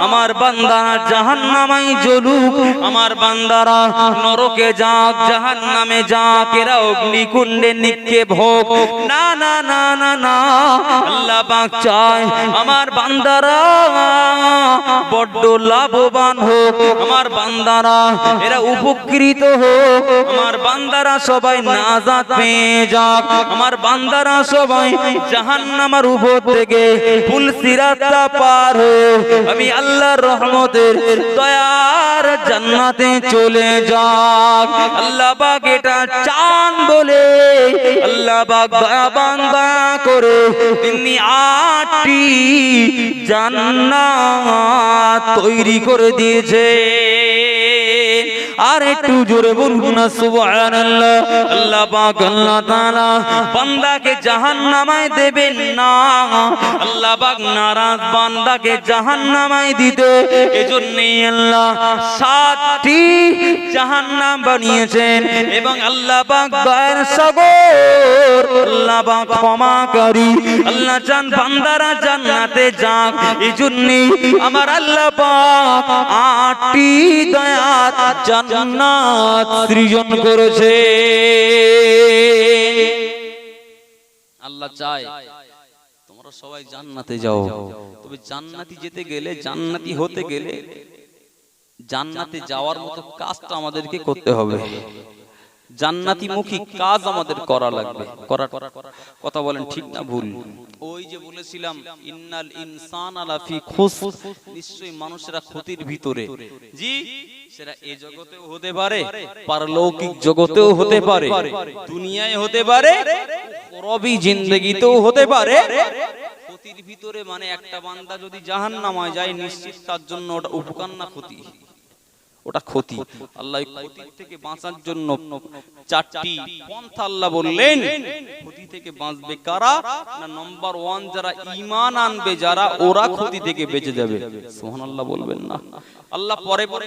আমার বান্দারা জাহান্নামে জ্বলুক, আমার বান্দারা নরকে যাক, জাহান্নামে যাক, এরা অগ্নিকুণ্ডে নিক্ষেপ হোক। না না না না না, আল্লাহ পাক চায় আমার বান্দারা বড্ড লাভবান হোক, আমার বান্দারা এরা উপকৃত হোক, আমার বান্দারা সবাই নাজাত পেয়ে যাক, আমার বান্দারা সবাই জাহান্নামের উপর থেকে ফুলসিরাতটা পার হয়ে আমি আল্লাহর রহমতের দয়ার জান্নাতে চলে যাক। আল্লাহ পাক এটা চান বলে আল্লাহ পাক দয়া বান্দা করে তিনি 8টি জান্নাত তৈরি করে দিয়েছে। আর একটু জোরে বলুন না সুবহানাল্লাহ। আল্লাহ পাক, আল্লাহ তাআলা বান্দাকে জাহান্নামায় দেবেন না, আল্লাহ পাক নারাজ বান্দাকে জাহান্নামায় দিতে, এজন্যই আল্লাহ 7টি জাহান্নাম বানিয়েছেন। এবং আল্লাহ পাক দয়ার সাগর, আল্লাহ পাক ক্ষমাকারী, আল্লাহ চান বান্দারা জান্নাতে যাক, এজন্যই আমার আল্লাহ পাক 8টি দয়ার জান্নাত সৃজন করেছে। আল্লাহ চায় তোমরা সবাই জান্নাতে যাও। তবে জান্নাতি যেতে গেলে, জান্নাতি হতে গেলে, জান্নাতে যাওয়ার মতো কাজটা আমাদেরকে করতে হবে। জান্নাতি মুখী কাজ আমাদের করা লাগবে। কথা বলেন ঠিক না ভুল? ওই যে বলেছিলাম, ইন্নাল ইনসানা লাফি খুস, নিশ্চয়ই মানুষেরা ক্ষতির ভিতরে। জি, সেটা এই জগতেও হতে পারে, পারলৌকিক জগতেও হতে পারে, দুনিয়ায় হতে পারে, পরবী জিন্দেগিতেও হতে পারে। ক্ষতির ভিতরে মানে একটা বান্দা যদি জাহান্নামে যায়, নিশ্চিত তার জন্য ওটা উপকার না ক্ষতি? ওটা ক্ষতি। আল্লাহ ক্ষতি থেকে বাঁচার জন্য চারটি পন্থা আল্লাহ বললেন। ক্ষতি থেকে বাঁচবে কারা? না, নাম্বার 1 যারা ঈমান আনবে, যারা ওরা ক্ষতি থেকে বেঁচে যাবে। সুবহানাল্লাহ বলবেন না? আল্লাহ পরে পরে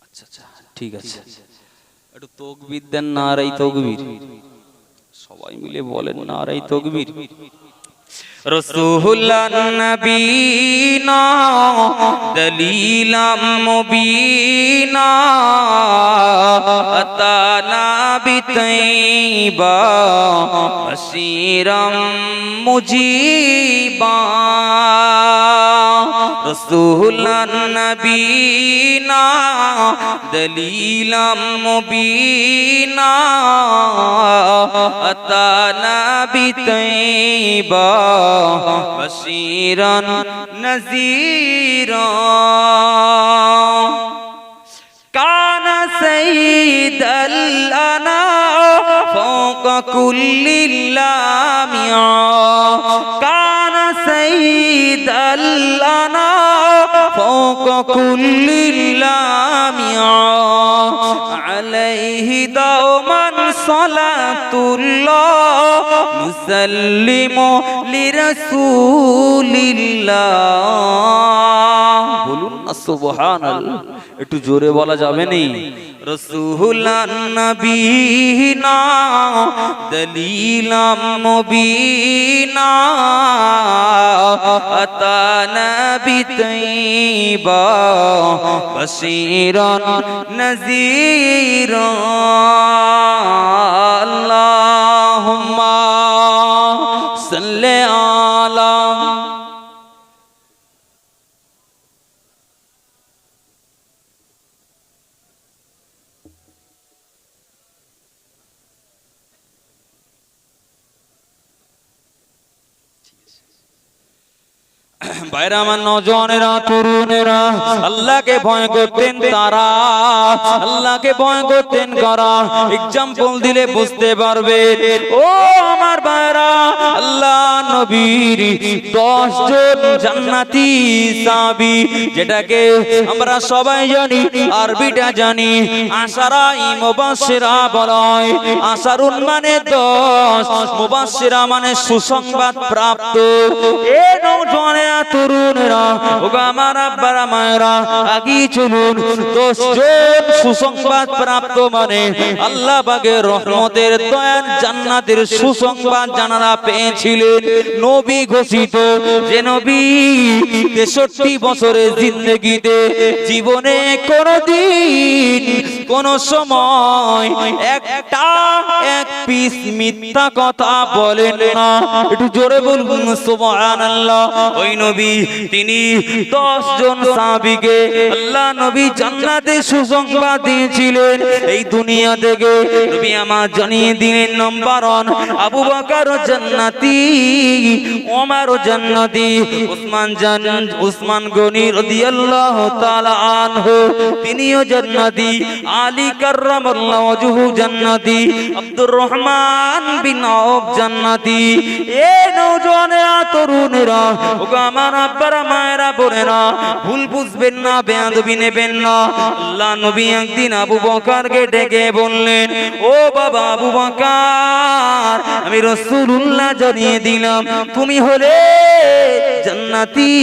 আচ্ছা আচ্ছা ঠিক আছে, একটু তাকবীর দেন, নারায়ে তাকবীর। সবাই মিলে বলেন নারায়ে তাকবীর। রসুল্লাহ নবীনা দলিলাম মুবিনা আতানা বিতাইবা বশীরাম মুজিবা। রসুল্লাহ নবীনা দলিলাম মুবিনা আতানা বিতাইবা বশীরান নযীরা। কানা সাইয়্যিদাল আনাম ফাওকা কুল্লিল লামিয়া। কানা সাইয়্যিদাল আনাম ফাওকা কুল্লিল লামিয়া। আলাইহি দাওমান সালাতুল্লাহ মুসাল্লিমু লিরাসূলিল্লাহ। বলুন না সুবহানাল্লাহ, একটু জোরে বলা যাবে নি? রসুল্লাহ নবীনা দলিলাম মুবিনা আতানা বিতাইবা বশীরান নযীরা। আল্লাহুম্মা সাল্লি আলা ভাইরা আমার, নওজওয়ানেরা, তরুণেরা, আল্লাহকে ভয় করতেন তারা, আল্লাহকে ভয় করতেন কারা? এক্সাম্পল দিলে বুঝতে পারবে। ও আমার ভাইরা, আল্লাহ নবীর 10 জন জান্নাতি সাহাবী, যেটাকে আমরা সবাই জানি, আরবিটা জানি, আশারাই মুবাশশিরা বলা হয়। আশারুন মানে 10, মুবাশশিরা মানে সুসংবাদ প্রাপ্ত। এ নওজওয়ানেরা, তরুণেরা, ওগো আমার আব্বারা মায়েরা, আগেই চলুন। 10 জন সুসংবাদ প্রাপ্ত মানে আল্লাহ পাকের রহমতের, দয়ার, জান্নাতের সুসংবাদ জানারা পেয়েছিলেন। নবী ঘোষিত যে নবী 63 বছরের জিন্দেগিতে জীবনে কোনদিন কোন সময় এক পিস মিথ্যা কথা বলেন না। একটু জোরে বলুন সুবহানাল্লাহ। ওই নবী, তিনি 10 জন সাহাবীকে আল্লাহ নবী জান্নাতে সুসংবাদ দিয়েছিলেন। এই দুনিয়া থেকে নবী আমার জানিয়ে দিলেন, নাম্বার 1 আবু বকর জান্নাতি, ওমর জান্নাতি, উসমান গনি রাদিয়াল্লাহু তাআলা আনহু তিনিও জান্নাতি, আলী কাররামাল্লাহু ওয়াজহু জান্নাতি, আব্দুর রহমান বিন আওফ জান্নাতি। এ নওজওয়ানেরা, তরুণেরা, ওগো আমার আব্বারা মায়েরা বোনেরা, ভুল বুঝবেন না, বেয়াদবি নেবেন না। আল্লাহ নবী একদিন আবু বকরকে ডেকে বললেন, ও বাবা আবু বকর, আমি রাসূলুল্লাহ জানিয়ে দিলাম তুমি হলে জান্নাতি।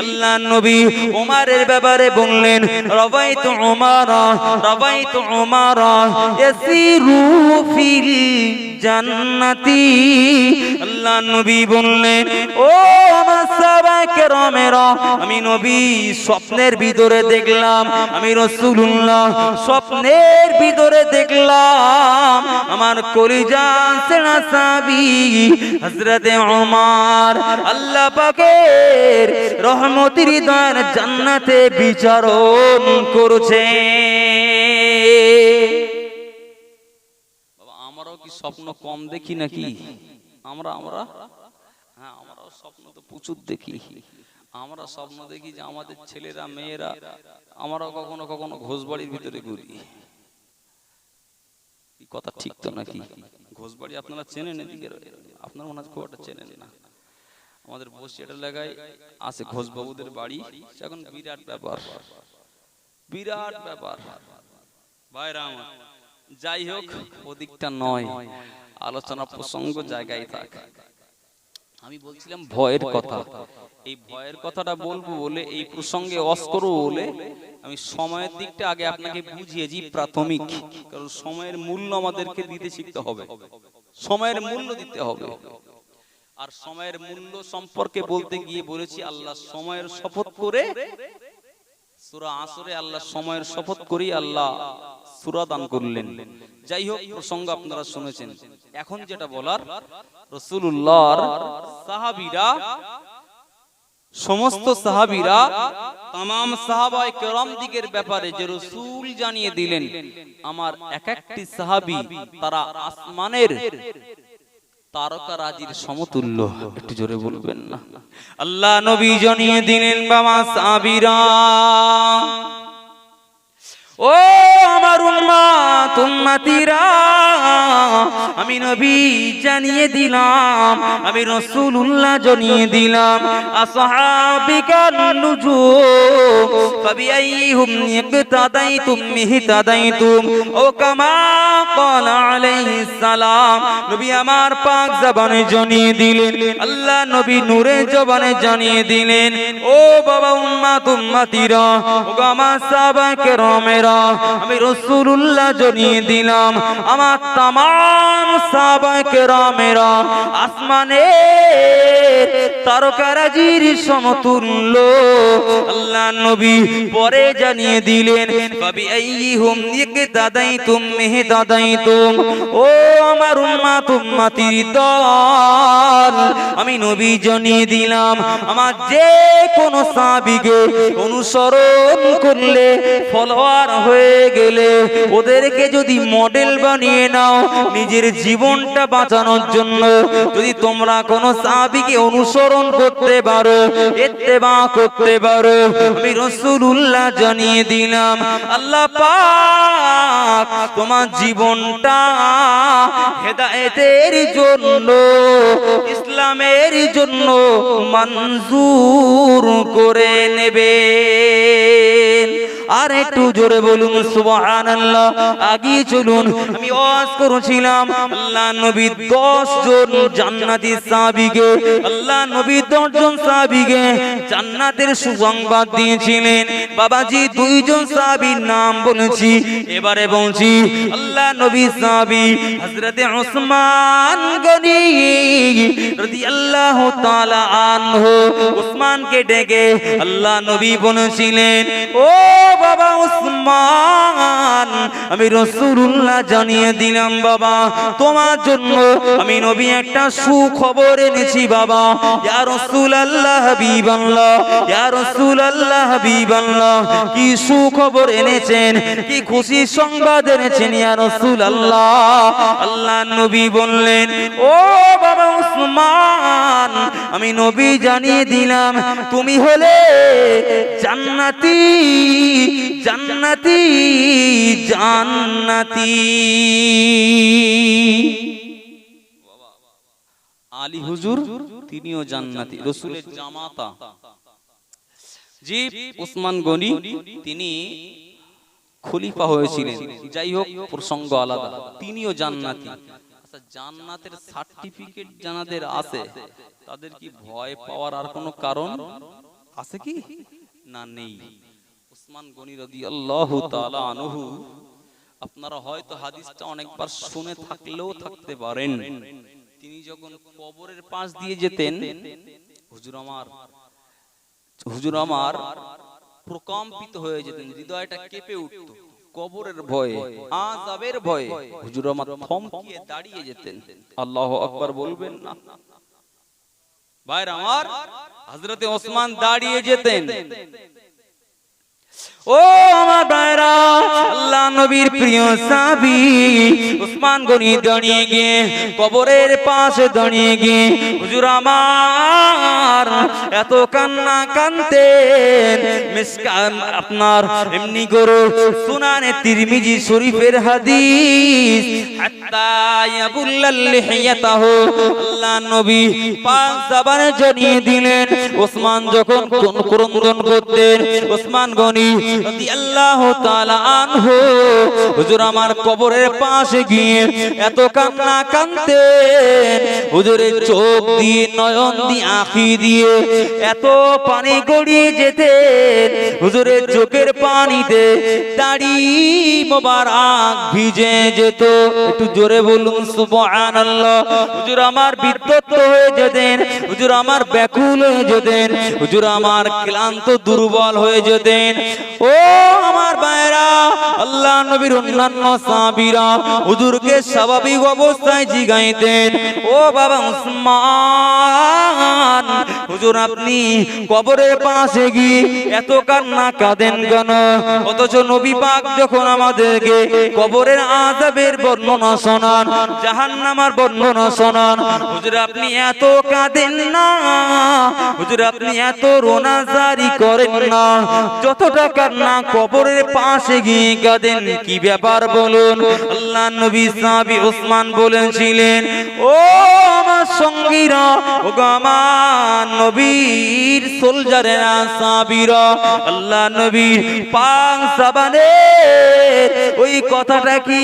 আল্লাহ নবী ওমরের ব্যাপারে বললেন, রাবাইতু উমারা ইয়াসিরু ফিল জান্নাতি। আল্লাহ নবী বললেন, ও আমার সাহাবায়ে কেরামেরা, আমি নবী স্বপ্নের ভিতরে দেখলাম, আমি রাসূলুল্লাহ স্বপ্নের ভিতরে দেখলাম আমার কলিজা সেনা সাহাবী হযরতে ওমর আল্লাহ পাকের রহমতের হৃদয়ের জান্নাতে বিচারণ করছে। বাবা, আমরাও কি স্বপ্ন কম দেখি নাকি? আমরা হ্যাঁ, আমরাও স্বপ্ন তো প্রচুর দেখি। আমরা স্বপ্ন দেখি যে আমাদের ছেলেরা, মেয়েরা, আমরাও কখনো কখনো ঘোষবাড়ির ভিতরে ঘুরি। কথা ঠিক তো নাকি? ঘোষবাড়ি আপনারা চেনেন, এদিকে আপনার মনে হয় খুব একটা চেনেন না। আমাদের বসিয়াটা এলাকায় আছে ঘোষবাবুদের বাড়ি, এখন বিরাট ব্যাপার, বিরাট ব্যাপার ভাইরা আমার। যাই হোক, ওদিকটা নয়, আলোচনা প্রসঙ্গ জায়গায় থাক। আমি বলছিলাম ভয়ের কথা। এই ভয়ের কথাটা বলবো বলে, এই প্রসঙ্গে ওয়াজ করব বলে আমি সময়ের দিকটা আগে আপনাকে বুঝিয়েছি, প্রাথমিক। কারণ সময়ের মূল্য আমাদেরকে দিতে শিখতে হবে, সময়ের মূল্য দিতে হবে। আর সময়ের মূল্য সম্পর্কে বলতে গিয়ে বলেছি, আল্লাহ সময়ের শপথ করে সূরা আসরে আল্লাহ সময়ের শপথ করি আল্লাহ সূরা দান করলেন। যাই হোক, প্রসঙ্গ আপনারা শুনেছেন। এখন যেটা বলার, রাসূলুল্লাহর সাহাবীরা, সমস্ত সাহাবীরা तमाम সাহাবায়ে কেরাম দিগের ব্যাপারে যে রাসূল জানিয়ে দিলেন, আমার এক একটি সাহাবী তারা আসমানের তারকারাজির সমতুল্য। একটু জোরে বলবেন না? আল্লাহ নবী জানিয়ে দিলেন বাবা সাহাবীরা, ও আমার উম্মত উম্মতিরা, আমি নবী জানিয়ে দিলাম, আমি রাসূলুল্লাহ জানিয়ে দিলাম, আসহাবিকান নুজুম ফাবিআইহিম ইকতাদাইতুম ইহতাদাইতুম ও কামা ক্বালা আলাইহিস সালাম। নবী আমার পাক জবানে জানিয়ে দিলেন, আল্লাহ নবী নূরে জবানে জানিয়ে দিলেন, ও বাবা উম্মত উম্মতিরা, ও আমার সাহাবায়ে কেরামেরা, আমি রাসূলুল্লাহ জানিয়ে দিলাম, আমার तमाम সাহাবায়ে কেরামেরা আসমানের তারকারাজির সমতুল্য। আল্লাহ নবী পরে জানিয়ে দিলেন, ফাবিআইহিম ইকতাদাইতুম ইহতাদাইতুম, ও আমার উম্মত উম্মতির দল, আমি নবী জানিয়ে দিলাম, আমার যে কোন সাহাবীকে অনুসরণ করলে, ফলোয়ার হয়ে গেলে, ওদেরকে যদি মডেল বানিয়ে নাও নিজের জীবনটা বাঁচানোর জন্য, যদি তোমরা কোন সাহাবীকে অনুসরণ করতে পারো, ইত্তেবা করতে পারো, আমি রাসূলুল্লাহ জানিয়ে দিলাম, আল্লাহ পাক তোমার জীবনটা হেদায়েতের জন্য, ইসলামের জন্য মঞ্জুর করে নেবেন। আর একটু জোরে বলুন সুবহানাল্লাহ। আগিয়ে চলুন, আমি ওয়াজ করেছিলাম আল্লাহ নবী 10 জন জান্নাতি সাহাবীকে, আল্লাহ নবী 10 জন সাহাবীকে জান্নাতের সুসংবাদ দিয়েছিলেন। বাবাজি 2 জন সাহাবীর নাম বলেছি, এবারে বলছি আল্লাহ নবী সাহাবী হযরতে উসমান গনি রাদিয়াল্লাহু তাআলা আনহু। উসমানকে ডেকে আল্লাহ নবী বলেছিলেন, ও বাবা উসমান, আমি রাসূলুল্লাহ জানিয়ে দিলাম বাবা, তোমার জন্য আমি নবী একটা সুখবর এনেছি বাবা। ইয়া রাসূলুল্লাহ হাবিবাল্লাহ, ইয়া রাসূলুল্লাহ হাবিবাল্লাহ, কি সুখবর এনেছেন, কি খুশি সংবাদ এনেছেন ইয়া রাসূলুল্লাহ। আল্লাহ নবী বললেন, ও বাবা উসমান, আমি নবী জানিয়ে দিলাম, তুমি হলে জান্নাতি জান্নাতি জান্নাতি। আলী হুজুর তিনিও জান্নাতি, রাসূলের জামাতা। জি, উসমান গনি তিনি খলিফা হয়েছিলেন। যাই হোক, প্রসঙ্গ আলাদা, তিনিও জান্নাতি। আচ্ছা, জান্নাতের সার্টিফিকেট যাদের আছে তাদের কি ভয় পাওয়ার আর কোনো কারণ আছে কি? না, নেই। উসমান গনি রাদিয়াল্লাহু তাআলা আনহু, আপনারা হয়তো হাদিসটা অনেকবার শুনে থাকলেও থাকতে পারেন। তিনি যখন কবরের পাশ দিয়ে যেতেন, হুজুর আমার প্রকম্পিত হয়ে যেতেন, হৃদয়টা কেঁপে উঠত কবরের ভয়ে, আযাবের ভয়ে। হুজুর আমার থমকিয়ে দাঁড়িয়ে যেতেন। আল্লাহু আকবার বলবেন না ভাইরা আমার? হযরতে ওসমান দাঁড়িয়ে যেতেন। ও আমার ভাইরা, আল্লাহ নবীর প্রিয় সাহাবী উসমান গনি দাঁড়িয়ে গিয়ে কবরের পাশে দাঁড়িয়ে গিয়ে, হুজুর আমার এত কান্না কানতেন আপনার এমনি করে সুনানে তিরমিজি শরীফের হাদিস হাত্তা ইয়াবুল্লাল লিহিয়াতাহু আল্লাহ নবী পাক জবানে জানিয়ে দিলেন ওসমান যখন ক্রন্দন করতেন ওসমান গনি রাদিয়াল্লাহু তাআলা আনহু হুজুর আমার কবরের পাশে গিয়ে এত কান্না কানতেন হুজুরের চোখ দিয়ে নয়ন দিয়ে আঁখি দিয়ে এত পানি গড়িয়ে যেতেন হুজুরের চোখের পানিতে দাড়ি মোবারক ভিজে যেত একটু জোরে বলুন সুবহানাল্লাহ হুজুর আমার বিদ্যুৎ হয়ে যেতেন হুজুর আমার ব্যাকুল হয়ে যেতেন হুজুর আমার ক্লান্ত দুর্বল হয়ে যেতেন ও আমার ভাইরা আল্লাহ নবীর অন্যান্য সাহাবীরা হুজুরকে স্বাভাবিক অবস্থায় জিগাইতেন ও বাবা উসমান হুজুর আপনি কবরের পাশে গিয়ে এত কান্না কাঁদেন কেন অথচ নবী পাক যখন আমাদেরকে কবরের আযাবের বর্ণনা শোনান জাহান্নামের বর্ণনা শোনান হুজুর আপনি এত কাঁদেন না হুজুর আপনি এত রোনাজারি করেন না যতটা কান্না কবরের পাশে গিয়ে কাঁদেন কি ব্যাপার বলুন আল্লাহ নবী সাহাবী ওসমান বলেছিলেন ও আমার সঙ্গীরা ও আমার নবীর সোলজারেরা সাহাবীরা আল্লাহ নবীর পাক জবানে ওই কথাটা কি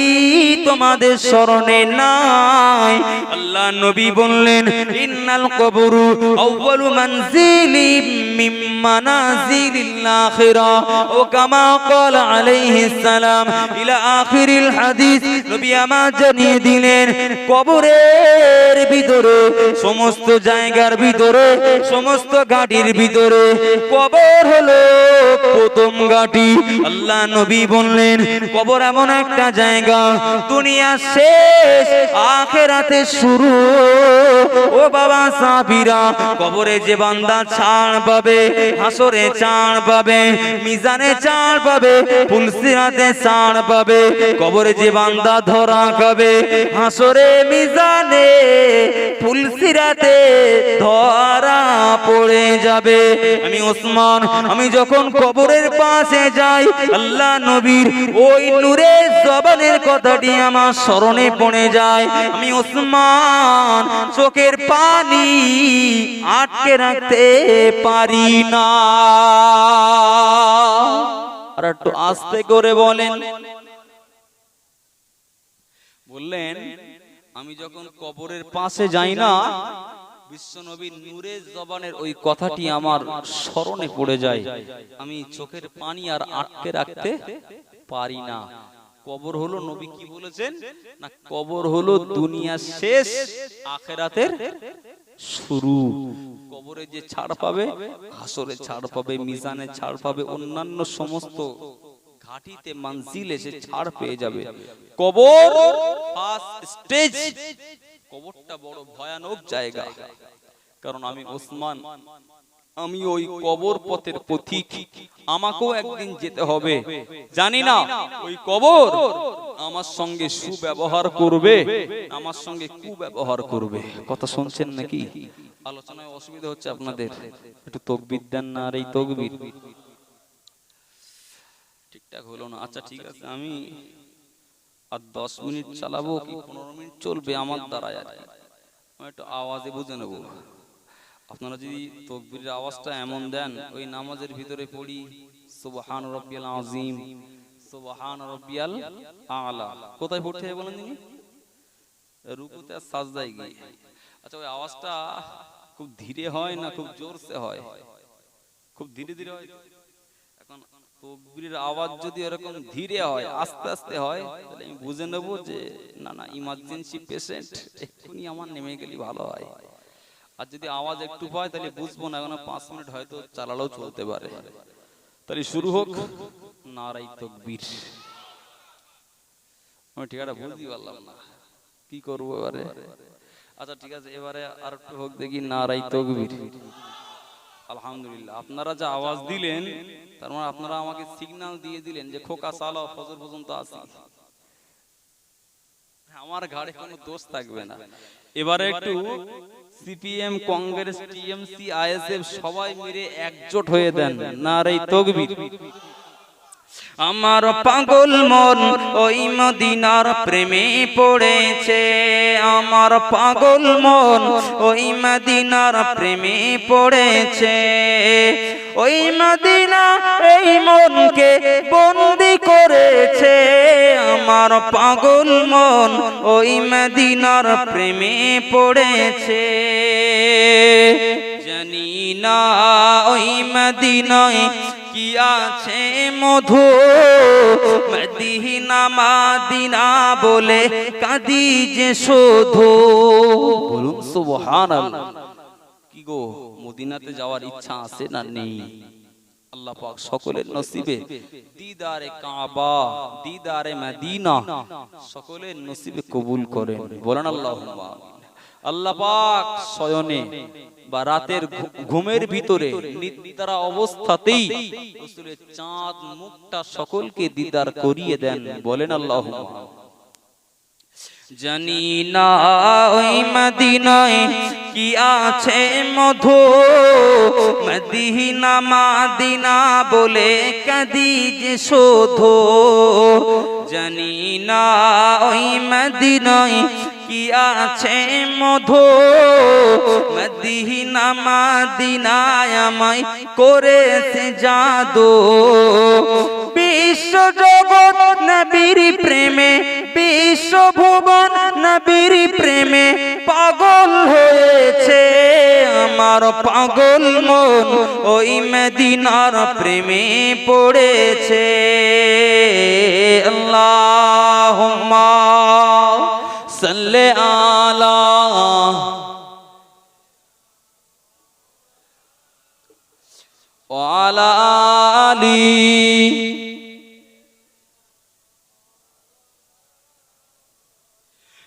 তোমাদের স্মরণে নাই আল্লাহ নবী বললেন ইন্নাল কবরু আউয়ালু মানজিলিম মিন মানাজিলিল আখিরা ও কামা ক্বাল আলাইহিস সালাম ইলা আখিরিল হাদিস নবী আমার জানিয়ে দিলেন কবরের ভিতরে সমস্ত জায়গার ভিতরে সমস্ত ঘাটির ভিতরে কবর হলো প্রথম ঘাটি আল্লাহ নবী বললেন কবর এমন একটা জায়গা দুনিয়া শেষ আখিরাতে শুরু ও বাবা সাহাবীরা কবরে যে বান্দা ছাড় পাবে হাসরে ছাড় পাবে মিজানে ছাড় পাবে পুলসিরাতে ছাড় পাবে কবরে যে বান্দা ধরা খাবে হাসরে মিজানে পুলসিরাতে ধরা পড়ে যাবে আমি ওসমান আমি যখন কবরের পাশে যাই আল্লাহ নবীর ওই নূরে জবানের কথাটি আমার স্মরণে পড়ে যায় আমি ওসমান চোখের পানি আটকে রাখতে পারি না আর একটু আস্তে করে বলেন বললেন আমি যখন কবরের পাশে যাই না বিশ্বনবীর নূরে জবানের ওই কথাটি আমার স্মরণে পড়ে যায় আমি চোখের পানি আর আটকে রাখতে পারি না কবর হলো নবী কি বলেছেন না কবর হলো দুনিয়া শেষ আখিরাতের শুরু কবরে যে ছাড় পাবে হাসরে ছাড় পাবে মিজানে ছাড় পাবে অন্যান্য সমস্ত ঘাটিতে মঞ্জিলে সে ছাড় পেয়ে যাবে কবর ফার্স্ট স্টেজ কবরটা বড় ভয়ানক জায়গা কারণ আমি ওসমান আমি ওই কবর পথের পথিক আমাকেও একদিন যেতে হবে জানি না ওই কবর আমার সঙ্গে সুব্যবহার করবে আমার সঙ্গে কুব্যবহার করবে কথা শুনছেন নাকি আলোচনায় অসুবিধা হচ্ছে আপনাদের একটু তাকবীর দেন না আর এই তাকবীর ঠিকঠাক হলো না আচ্ছা ঠিক আছে আমি আর 10 মিনিট চালাবো কি 15 মিনিট চলবে আমার দ্বারা আমি একটু আওয়াজে বুঝে নেব আপনারা যদি তাকবীরের আওয়াজটা এমন দেন ওই নামাজের ভিতরে পড়ি সুবহান রাব্বিয়াল আযীম সুবহান রাব্বিয়াল আলা কোথায় পড়তে হয় বলেন দিনি রুকুতে আর সাজদায় গিয়ে আচ্ছা ওই আওয়াজটা খুব ধীরে হয় না খুব জোরসে হয় খুব ধীরে ধীরে হয় এখন তাকবীরের আওয়াজ যদি এরকম ধীরে হয় আস্তে আস্তে হয় তাহলে আমি বুঝে নেব যে না না ইমার্জেন্সি পেশেন্ট এক্ষুনি আমার নেমে গেলে ভালো হয় আর যদি আওয়াজ একটু পায় তাহলে বুঝবো না এখন 5 মিনিট হয়তো চালালেও চলতে পারে তাহলে শুরু হোক নারায়ে তাকবীর আমি ঠিকটা বুঝতে পারলাম না কি করব এবারে আচ্ছা ঠিক আছে এবারে আর একটু হোক দেখি নারায়ে তাকবীর আলহামদুলিল্লাহ আপনারা যা আওয়াজ দিলেন তার মানে আপনারা আমাকে সিগন্যাল দিয়ে দিলেন যে খোকা চালাও ফজর পর্যন্ত আসি আমার ঘাড়ে কোনো দোষ থাকবে না এবারে একটু সিপিএম, কংগ্রেস, টিএমসি, আইএসএফ সবাই মিলে একজোট হয়ে দেন নারে তাকবীর। আমার পাগল মন ওই মদিনার প্রেমে পড়েছে, আমার পাগল মন ওই মদিনার প্রেমে পড়েছে। ওই মদিনা এই মনকে বন্দি করেছে, আমার পাগল মন ওই মদিনার প্রেমে পড়েছে। জানি না ওই মদিনায় কি আছে মধু, মদিনা মাদিনা বলে কাঁদি যে শুধু। বলুন সুবহানাল্লাহ। কি গো, মদিনাতে যাওয়ার ইচ্ছা আছে না নেই? আল্লাহ পাক সকলের নসিবে দিদারে কাবা, দিদারে মদিনা সকলের নসিবে কবুল করেন, বলেন আল্লাহুম্মা আমিন। আল্লাহ পাক শয়নে বা রাতের ঘুমের ভিতরে নিদ্রা অবস্থাতেই রাসূলের চাঁদ মুখটা সকলকে দিদার করিয়ে দেন, বলেন আল্লাহুম্মা আমিন। জানি না ওই মদিনায় কি আছে মধু, মদিনা মাদিনা বলে কাঁদি যে শুধু। জানি না ওই মদিনায় কি আছে মধু, মদিনা মাদিনায় আমায় করেছে জাদু। বিশ্ব জগৎ নবীর প্রেমে, বিশ্ব ভুবন নবীর প্রেমে পাগল হয়েছে, আমার পাগল মন ওই মদিনার প্রেমে পড়েছে। আল্লাহুম্মা সাল্লি আলা ওয়া আলা আলি।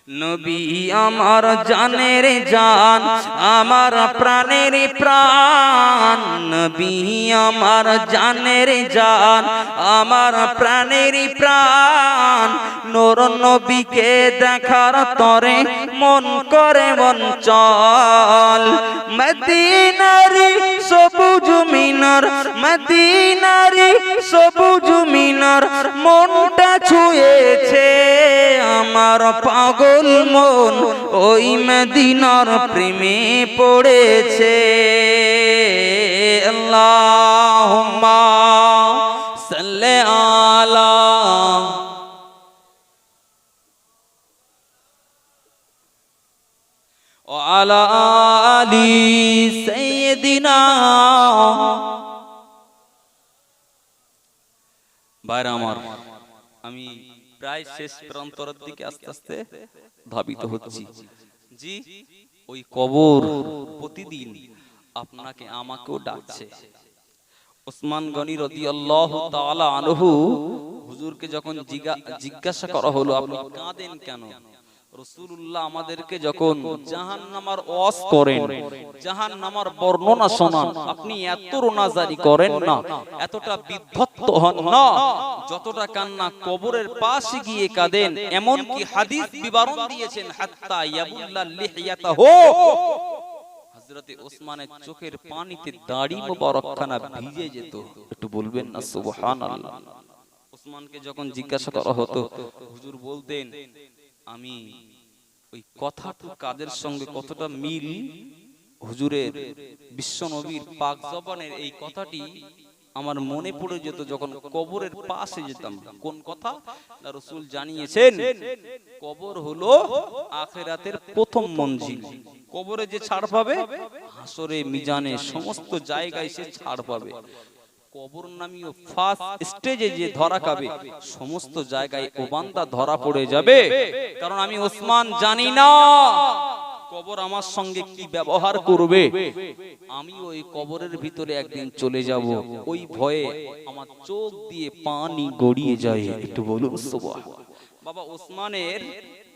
নবী আমার জানের জান, আমার প্রাণের প্রাণ। নবী আমার জানের জান, আমার প্রাণের প্রাণ। নূর নবীকে দেখার তরে মন করে বঞ্চল। মদিনারি সবুজ মিনার, মদিনারি সবুজ মিনার মনটা ছুঁয়েছে, আমার পাগল মন ওই মদিনার প্রেমে পড়েছে। আল্লাহুম্মা সাল্লি আলা ওয়া আলা আলি সাইয়্যিদিনা। ভাইরা আমার, আমি প্রায় শেষ প্রান্তরের দিকে আস্তে আস্তে ধাবিত হচ্ছি। জি, ওই কবর প্রতিদিন আপনাকে আমাকেও ডাকছে। ওসমান গনি রাদিয়াল্লাহু তাআলা আনহু হুজুরকে যখন জিজ্ঞাসা করা হলো আপনি কাঁদেন কেন, রাসূলুল্লাহ আমাদেরকে যখন জাহান্নামের ওয়াজ করেন, জাহান্নামের বর্ণনা শোনান, আপনি এত রোনাজারি করেন না, এতটা বিধ্বস্ত হন না যতটা কান্না কবরের পাশে গিয়ে কাঁদেন। এমন কি হাদিস বিবরণ দিয়েছেন হাত্তা ইয়াবুল্লা লিহিয়াতাহু, হযরতে ওসমানের চোখের পানিতে দাড়ি মোবারকখানা ভিজে যেত। একটু বলবেন না সুবহানাল্লাহ। ওসমানকে যখন জিজ্ঞাসা করা হতো হুজুর বলতেন আমি ওই কথাটু কাদের সঙ্গে কতটা মিল, হুজুরের বিশ্ব নবীর পাক জবানের এই কথাটি আমার মনে পড়ে যেত যখন কবরের পাশে যেতাম। কোন কথা? না, রাসূল জানিয়েছেন কবর হলো আখিরাতের প্রথম মঞ্জিল। কবরে যে ছাড় পাবে হাসরে মিজানে সমস্ত জায়গায় সে ছাড় পাবে। কবর নামীয় ফার্স্ট স্টেজে যে ধরা খাবে সমস্ত জায়গায় ও বান্দা ধরা পড়ে যাবে। কারণ আমি ওসমান জানি না কবর আমার সঙ্গে কি ব্যবহার করবে। আমি ওই কবরের ভিতরে একদিন চলে যাব, ওই ভয়ে আমার চোখ দিয়ে পানি গড়িয়ে যায়। একটু বলুন সুবহানাল্লাহ। বাবা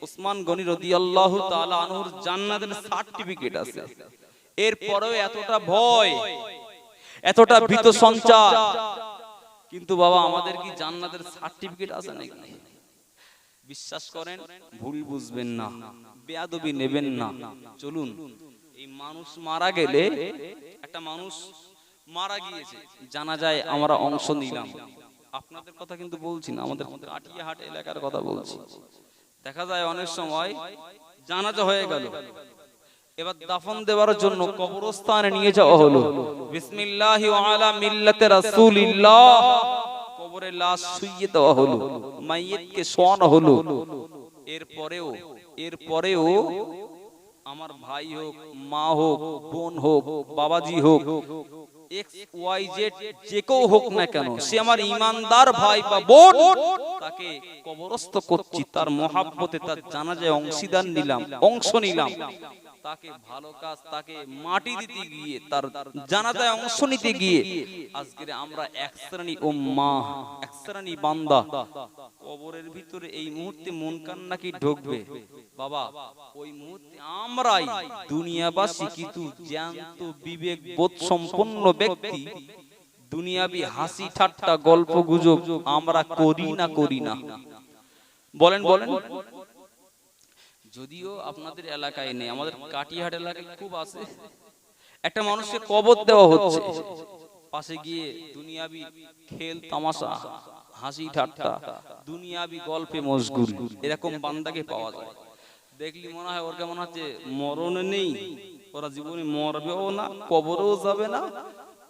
ওসমান গনি রাদিয়াল্লাহু তাআলা আনহুর জান্নাতের সার্টিফিকেট আছে, এরপরেও এতটা ভয়, এতটা ভীত সঞ্চার। কিন্তু বাবা আমাদের কি জান্নাতের সার্টিফিকেট আছে নাকি? বিশ্বাস করেন, ভুল বুঝবেন না, বেয়াদবি নেবেন না। চলুন এই মানুষ মারা গেলে, একটা মানুষ মারা গিয়েছে, জানা যায় আমরা অংশ নিলাম, আপনাদের কথা কিন্তু বলছি না, আমাদের কাটিয়াহাট এলাকার কথা বলছি। দেখা যায় অনেক সময় জানাজা হয়ে গেল, এবার দাফন দেওয়ার জন্য কবরস্থানে নিয়ে যাওয়া হলো, বিসমিল্লাহি ওয়া আলা মিল্লাতে রাসূলিল্লাহ, কবরে লাশ শুইয়ে দেওয়া হলো, মাইয়িতকে শোয়ানো হলো। এরপরেও আমার ভাই হোক, মা হোক, বোন হোক, বাবাজি হোক, এক্স ওয়াই জেড যে কেউ হোক না কেন, সে আমার ইমানদার ভাই বা বোন, তাকে কবরস্থ করছি, তার মহাব্বতে তার জানাজায় অংশীদার নিলাম, অংশ নিলাম, তাকে ভালো কাজ, তাকে মাটি দিতে গিয়ে, তার জানাজায় অংশ নিতে গিয়ে আজকে আমরা এক শ্রেণী উম্মাহ, এক শ্রেণী বান্দা কবরের ভিতরে এই মুহূর্তে মন কান্না কি ঢুকবে বাবা, ওই মুহূর্তে আমরাই দুনিয়াবাসী কিন্তু জ্ঞান্ত বিবেক বোধ সম্পন্ন ব্যক্তি দুনিয়াবি হাসি ঠাট্টা গল্প গুজব আমরা করি না বলেন বলেন। যদিও আপনাদের এলাকায় নেই, আমাদের কাটিয়াহাট এলাকায় খুব আছে। একটা মানুষকে কবর দেওয়া হচ্ছে, পাশে গিয়ে দুনিয়াবি খেল তামাশা, হাসি ঠাট্টা, দুনিয়াবি গল্পে মশগুল, এরকম বান্দাকে পাওয়া যায়। দেখলি মনে হয় ওর কেমন হচ্ছে মরণে নেই, ওরা জীবনে মরবেও না, কবরেও যাবে না,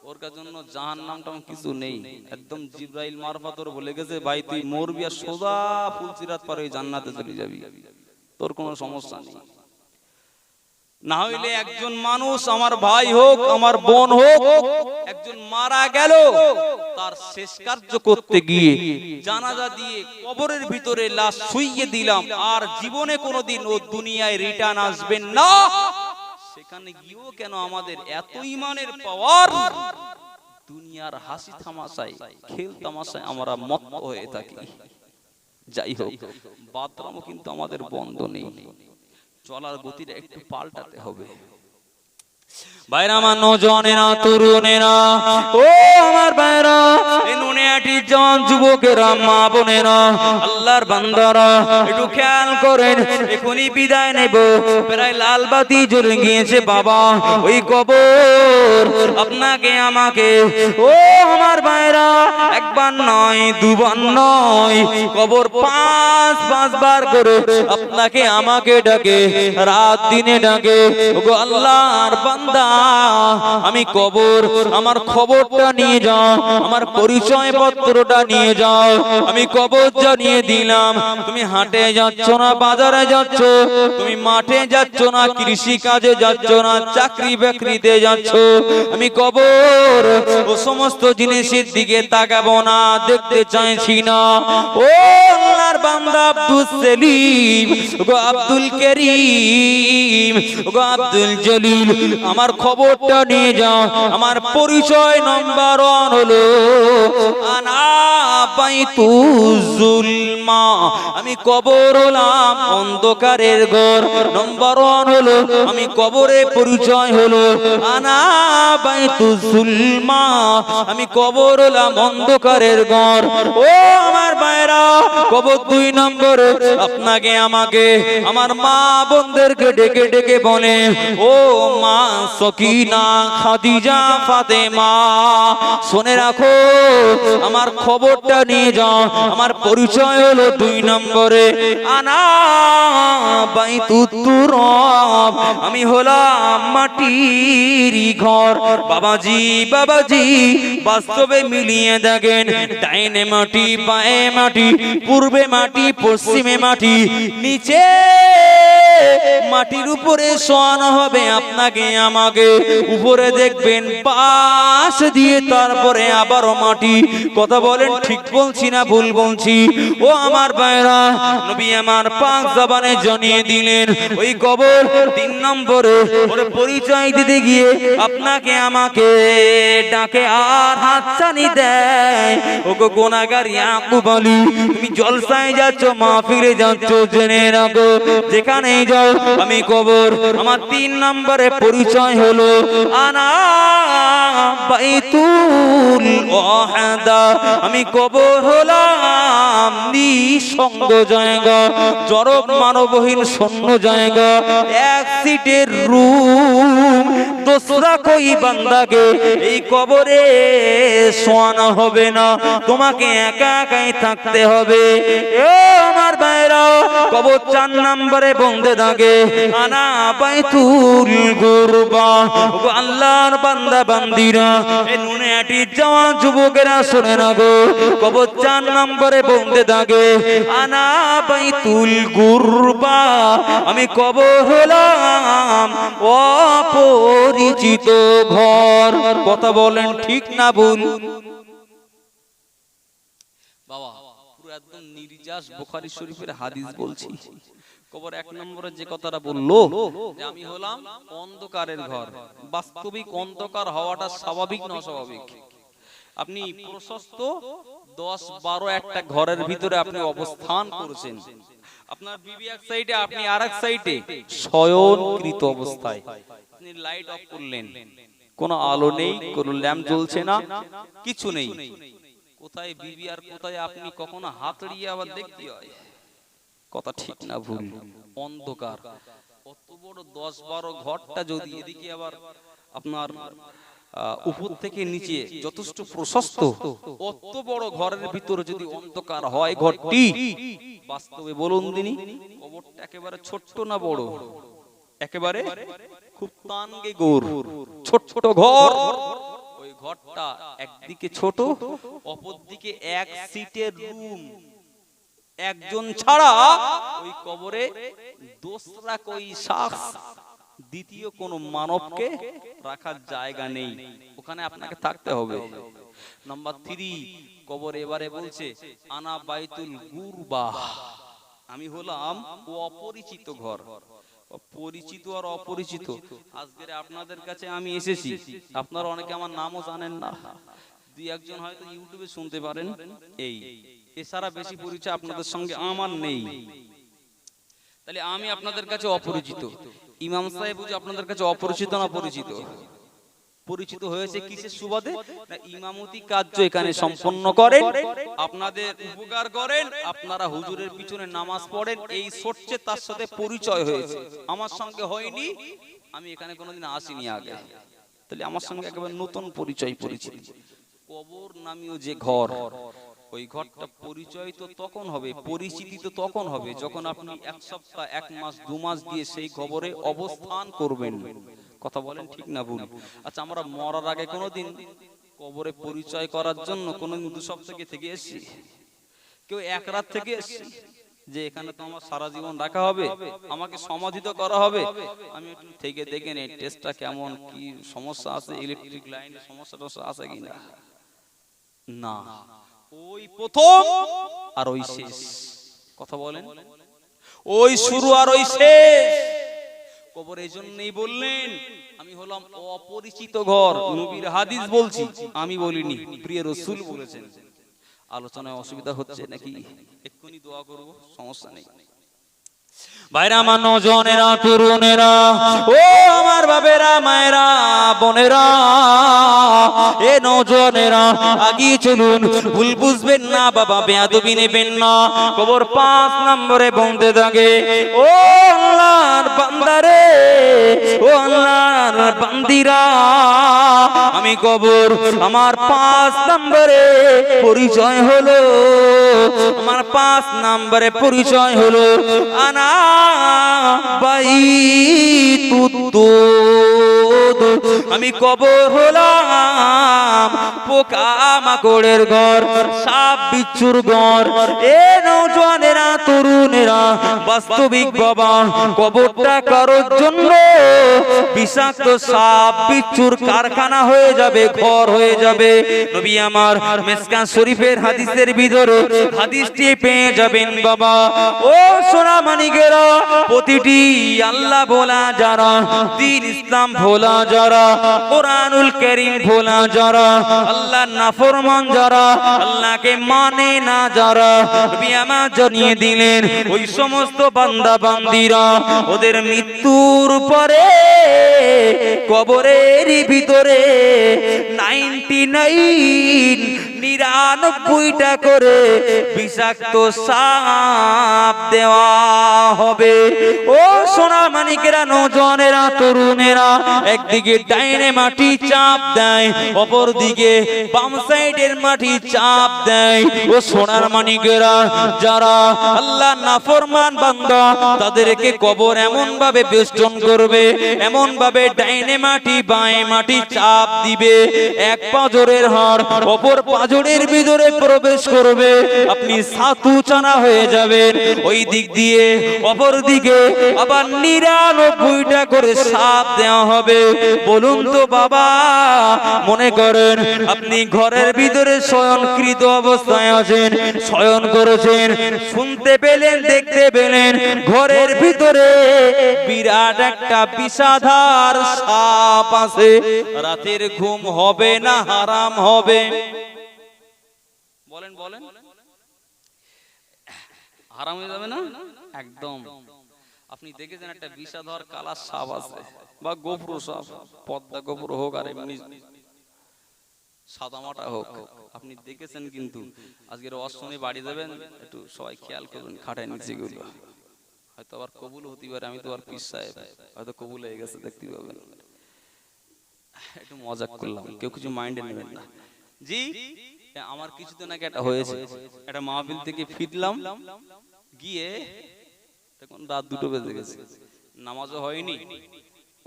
ওর জন্য জাহান্নাম কিছু নেই। একদম জিব্রাইল মারফত ওর বলে গেছে, ভাই তুই মরবি আর সোজা ফুলসিরাত পার হয়ে জান্নাতে চলে যাবি, তোর কোনো সমস্যা নেই। না হইলে একজন মানুষ, আমার ভাই হোক, আমার বোন হোক, একজন মারা গেল, তার শেষ কার্য করতে গিয়ে জানাজা দিয়ে কবরের ভিতরে লাশ শুইয়ে দিলাম, আর জীবনে কোনোদিন ও দুনিয়ায় রিটার্ন আসবেন না। সেখানে গিয়েও কেন আমাদের এত ইমানের পাওয়ার, দুনিয়ার হাসি তামাশায় খেল তামাশায় আমরা মত্ত হয়ে থাকি। যাই হোক, বাদরামও কিন্তু আমাদের বন্ধ নেই, চলার গতিটা একটু পাল্টাতে হবে। বাইরা আমার নজনেরা, তরুণেরা, ও আমার বাইরা, এই নুনিয়াটি জন যুবকেরা, মা বোনেরা, আল্লাহর বান্দারা, একটু খেয়াল করেন, এখনই বিদায় নেব, প্রায় লাল বাতি জ্বলে গিয়েছে বাবা, ওই কবর আপনাকে আমাকে, ও আমার বাইরা, একবার নয় দুবার নয়, কবর পাঁচবার করে আপনাকে আমাকে ডাকে, রাত দিনে ডাকে, ওগো আল্লাহর বান্দা, আমি কবর, আমার খবরটা নিয়ে যাও, আমার পরিচয় পত্রটা নিয়ে যাও, আমি কবর জানিয়ে দিলাম। তুমি হাটে যাচ্ছ না, বাজারে যাচ্ছ, তুমি মাঠে যাচ্ছ না, কৃষি কাজে যাচ্ছ না, চাকরি বাকরিতে যাচ্ছ, আমি কবর ও সমস্ত জিনিসের দিকে তাকাবো না, দেখতে চাইছি না। ও আল্লাহর বান্দা আব্দুল সেলিম, গো আব্দুল করিম, গো আব্দুল জলিল, আমার খবরটা নিয়ে যাও, আমার পরিচয় নাম্বার 1 হলো আনা বাইতুজ জুলমা, আমি কবর হলাম অন্ধকারের ঘর। নাম্বার 1 হলো আমি কবরে পরিচয় হলো আনা বাইতুজ জুলমা, আমি কবর হলাম অন্ধকারের ঘর। ও আমার ভাইরা, কবর 2 নম্বরে আপনাকে আমাকে, আমার মা বোনদেরকে ডেকে ডেকে বলে, ও মা সকিনা, খাদিজা, ফাতেমা, শুনে রাখো, আমার খবরটা নিয়ে যাও, আমার পরিচয় হলো 2 নম্বরে আনা বাইতুত তুরাব, আমি হলাম মাটির ঘর। বাবাজি বাবাজি, বাস্তবে মিলিয়ে দেখেন, ডাইনে মাটি, বাঁয়ে মাটি, পূর্বে মাটি, পশ্চিমে মাটি, নিচে মাটির উপরে শোয়ানো হবে আপনাকে আমাকে, উপরে দেখবেন পাশ দিয়ে তারপরে আবারও মাটি। কথা বলেন, ঠিক বলছি না ভুল বলছি? ও আমার ভাইরা, নবী আমার পাক জবানে জানিয়ে দিলেন, ওই কবর 3 নম্বরে ওর পরিচয় দিতে গিয়ে আপনাকে আমাকে ডাকে আর হাতছানি দেয়। ওগো গুনাহগার ইয়াকুব আলী, তুমি জলসায় যাচ্ছ, মাহফিলে যাচ্ছ, জেনে রাখো, যেখানেই যাও আমি কবর। আমার 3 নম্বরে পরিচয় হলো আনা বাইতুল ওয়াহাদা আমি কবর হলাম নিঃসঙ্গ জায়গা, জড় মানবহীন শূন্য জায়গা, এক সিটের রুম, দোসরা কই বান্দাকে এই কবরে শোয়ানো হবে না, তোমাকে একা একাই থাকতে হবে। এ আমার ভাইরা, কবর 4 নম্বরে বন্ধে থাকে আনা বাইতুল গুরবা। ওগো আল্লাহর বান্দা বান্দিরা, এ নুনে আটি জওয়ান যুবকেরা শুনে না গো, কবর 4 নম্বরে বন্ধে থাকে আনা বাইতুল গুরবা, আমি কবর হলাম অপরিচিত ঘর। কথা বলেন ঠিক না ভুল? বাবা পুরো একদম নির্যাস বুখারী শরীফের হাদিস বলছি। কবর 1 নম্বরে যে কথাটা বললো যে আমি হলাম অন্ধকারের ঘর, বাস্তবিক অন্ধকার হওয়াটা স্বাভাবিক না অস্বাভাবিক? আপনি প্রশস্ত 10-12 একটা ঘরের ভিতরে আপনি অবস্থান করছেন, আপনার বিবি এক সাইডে, আপনি আরেক সাইডে শয়নকৃত অবস্থায়, আপনি লাইট অফ করলেন, কোনো আলো নেই, কোনো ল্যাম্প জ্বলছে না, কিছু নেই, কোথায় বিবি আর কোথায় আপনি কখনো হাতড়িয়ে আবার দেখতে হয়? কথা ঠিক না ভুল? অন্ধকার, কত বড় 10-12 ঘরটা যদি এদিকে আবার আপনার উপর থেকে নিচে যথেষ্ট প্রশস্ত, অত বড় ঘরের ভিতরে যদি অন্ধকার হয় ঘরটি, বাস্তবে বলুন দিনি কবরটা একেবারে ছোট্ট না বড়? একেবারে খুব তানগে গোর ছোট ঘর। ওই ঘরটা একদিকে ছোট, অপর দিকে এক সিটের রুম, একজন ছাড়া ওই কবরে দোসরা কই শাখস, দ্বিতীয় কোন মানবকে রাখার জায়গা নেই, ওখানে আপনাকে থাকতে হবে। নাম্বার 3, কবর এবারে বলছে আনা বাইতুল গুরবা, আমি হলাম অপরিচিত ঘর। পরিচিত আর অপরিচিত, আজকে আপনাদের কাছে আমি এসেছি, আপনারা অনেকে আমার নামও জানেন না, 2-1 জন হয়তো ইউটিউবে শুনতে পারেন, এই এছাড়া বেশি পরিচয় আপনাদের সঙ্গে আমার নেই। তাহলে আমি আপনাদের কাছে অপরিচিত, ইমাম সাহেব বুঝি আপনাদের কাছে অপরিচিত না পরিচিত? পরিচিত হয়েছে কিসের সুবাদে? না ইমামতি কার্য এখানে সম্পন্ন করেন, আপনাদের উপকার করেন, আপনারা হুজুরের পিছনে নামাজ পড়েন, এই সরছে তার সাথে পরিচয় হয়েছে। আমার সঙ্গে হয়নি, আমি এখানে কোনোদিন আসিনি আগে, তাহলে আমার সঙ্গে একেবারে নতুন পরিচয় পরিচিতি। কবর নামীয় যে ঘর, ওই ঘরটা পরিচয় তো তখন হবে, পরিচিতি তো তখন হবে যখন আপনি 1 সপ্তাহ 1 মাস 2 মাস দিয়ে সেই কবরে অবস্থান করবেন। কথা বলেন ঠিক না ভুল? আচ্ছা, আমরা মরার আগে কোনোদিন কবরে পরিচয় করার জন্য কোনোদিন 2 সপ্তাহ থেকে এসেছি? কেউ 1 রাত থেকে এসেছি যে এখানে তো আমার সারা জীবন রাখা হবে, আমাকে সমাধিত করা হবে, আমি একটু থেকে দেখে নেই টেস্টটা কেমন, কি সমস্যা আছে, ইলেকট্রিক লাইনের সমস্যাটা আছে কিনা? না, ওই প্রথম আর ওই শেষ। কথা বলেন, ওই শুরু আর ওই শেষ। কবর এই জন্যই বললেন আমি হলাম অপরিচিত ঘর। নবীর হাদিস বলছি, আমি বলিনি, প্রিয় রাসূল বলেছেন। আলোচনায় অসুবিধা হচ্ছে নাকি? এক্ষুনি দোয়া করব, সমস্যা নেই। ভাইরা আমার, নজনেরা, তরুণেরা, ও আমার বাবেরা, মায়েরা, বোনেরা, এ নজনেরা আগিয়ে চলুন, ভুল বুঝবেন না বাবা, বেয়াদবি নেবেন না। কবর 5 নম্বরে বন্ধে থাকে। ও আল্লাহর বান্দারে, ও আল্লাহর বান্দিরা, আমি কবর আমার 5 নম্বরে পরিচয় হলো, আমার 5 নম্বরে পরিচয় হলো আনা আমি কবর হলাম পোকা মাকড়ের ঘর, সাপ বিচ্ছুর ঘর। এ নওজোয়ানেরা, তরুণেরা, বাস্তবিক বাবা, কবরটা কারোর জন্য বিষাক্ত সাপ বিচ্ছুর কারখানা হয়ে যাবে, ঘর হয়ে যাবে। নবী আমার মিশকাত শরীফের হাদিসের ভিতরে হাদিসটি পেয়ে যাবেন বাবা। ও সোনা মানিকেরা, প্রতিটি আল্লাহ ভোলা যারা, দ্বীন ইসলাম ভোলা যারা, কোরআনুল কারীম ভোলা যারা, আল্লাহর নাফরমান যারা, আল্লাহকে মানে না যারা, নবী আমার জানিয়ে দিলেন ওই সমস্ত বান্দা বান্দিরা ওদের মৃত্যুর পরে কবরের ভিতরে 99টা করে বিষাক্ত সাপ দেওয়া হবে। ও সোনা মানিকেরা, নওজোয়ানেরা, তরুণেরা, একদিকে ডাইনে মাটি চাপ দেয়, অপর দিকে বাম সাইডের মাটি চাপ দেয়। ও সোনার মানিকেরা, যারা আল্লাহ নাফরমান বান্দা তাদেরকে কবর এমন ভাবে বেষ্টন করবে, এমন ভাবে ডাইনে মাটি বাঁয়ে মাটি চাপ দিবে, এক পাঁজরের হাড় অপর পাঁজরের ভিতরে প্রবেশ করবে, আপনি সাতু চানা হয়ে যাবেন। ওই দিক দিয়ে অপর দিকে আবার 99টা করে সাপ দেওয়া হবে। বলুন তো বাবা, মনে করেন আপনি ঘরের ভিতরে শয়নকৃত অবস্থায় আছেন, শয়ন করেছেন, শুনতে পেলেন, দেখতে পেলেন ঘরের ভিতরে বিরাট একটা বিষাধার সাপ আছে, রাতের ঘুম হবে না হারাম হবে? বলেন বলেন, হারাম হয়ে যাবে না? একদম। আপনি দেখেছেন একটা বিষাধর কালা সাপ আছে, বা গোপ্র সাপ, পদ্মা গোপ্র হোক আর এমনি সাদামাটা হোক, আপনি দেখেছেন। কিন্তু আজকের অষ্টমী বাড়ি যাবেন, একটু সবাই খেয়াল করবেন খাটায় নিচে গুলো, হয়তো আবার কবুল হতে পারে। আমি তো আর পীর সাহেব, হয়তো কবুল হয়ে গেছে, দেখতে পাবেন। একটু মজাক করলাম, কেউ কিছু মাইন্ডে নেবেন না। জি, আমার কিছুদিন আগে একটা হয়েছে, একটা মাহফিল থেকে ফিরলাম, গিয়ে তখন রাত 2টো বেজে গেছে, নামাজও হয়নি,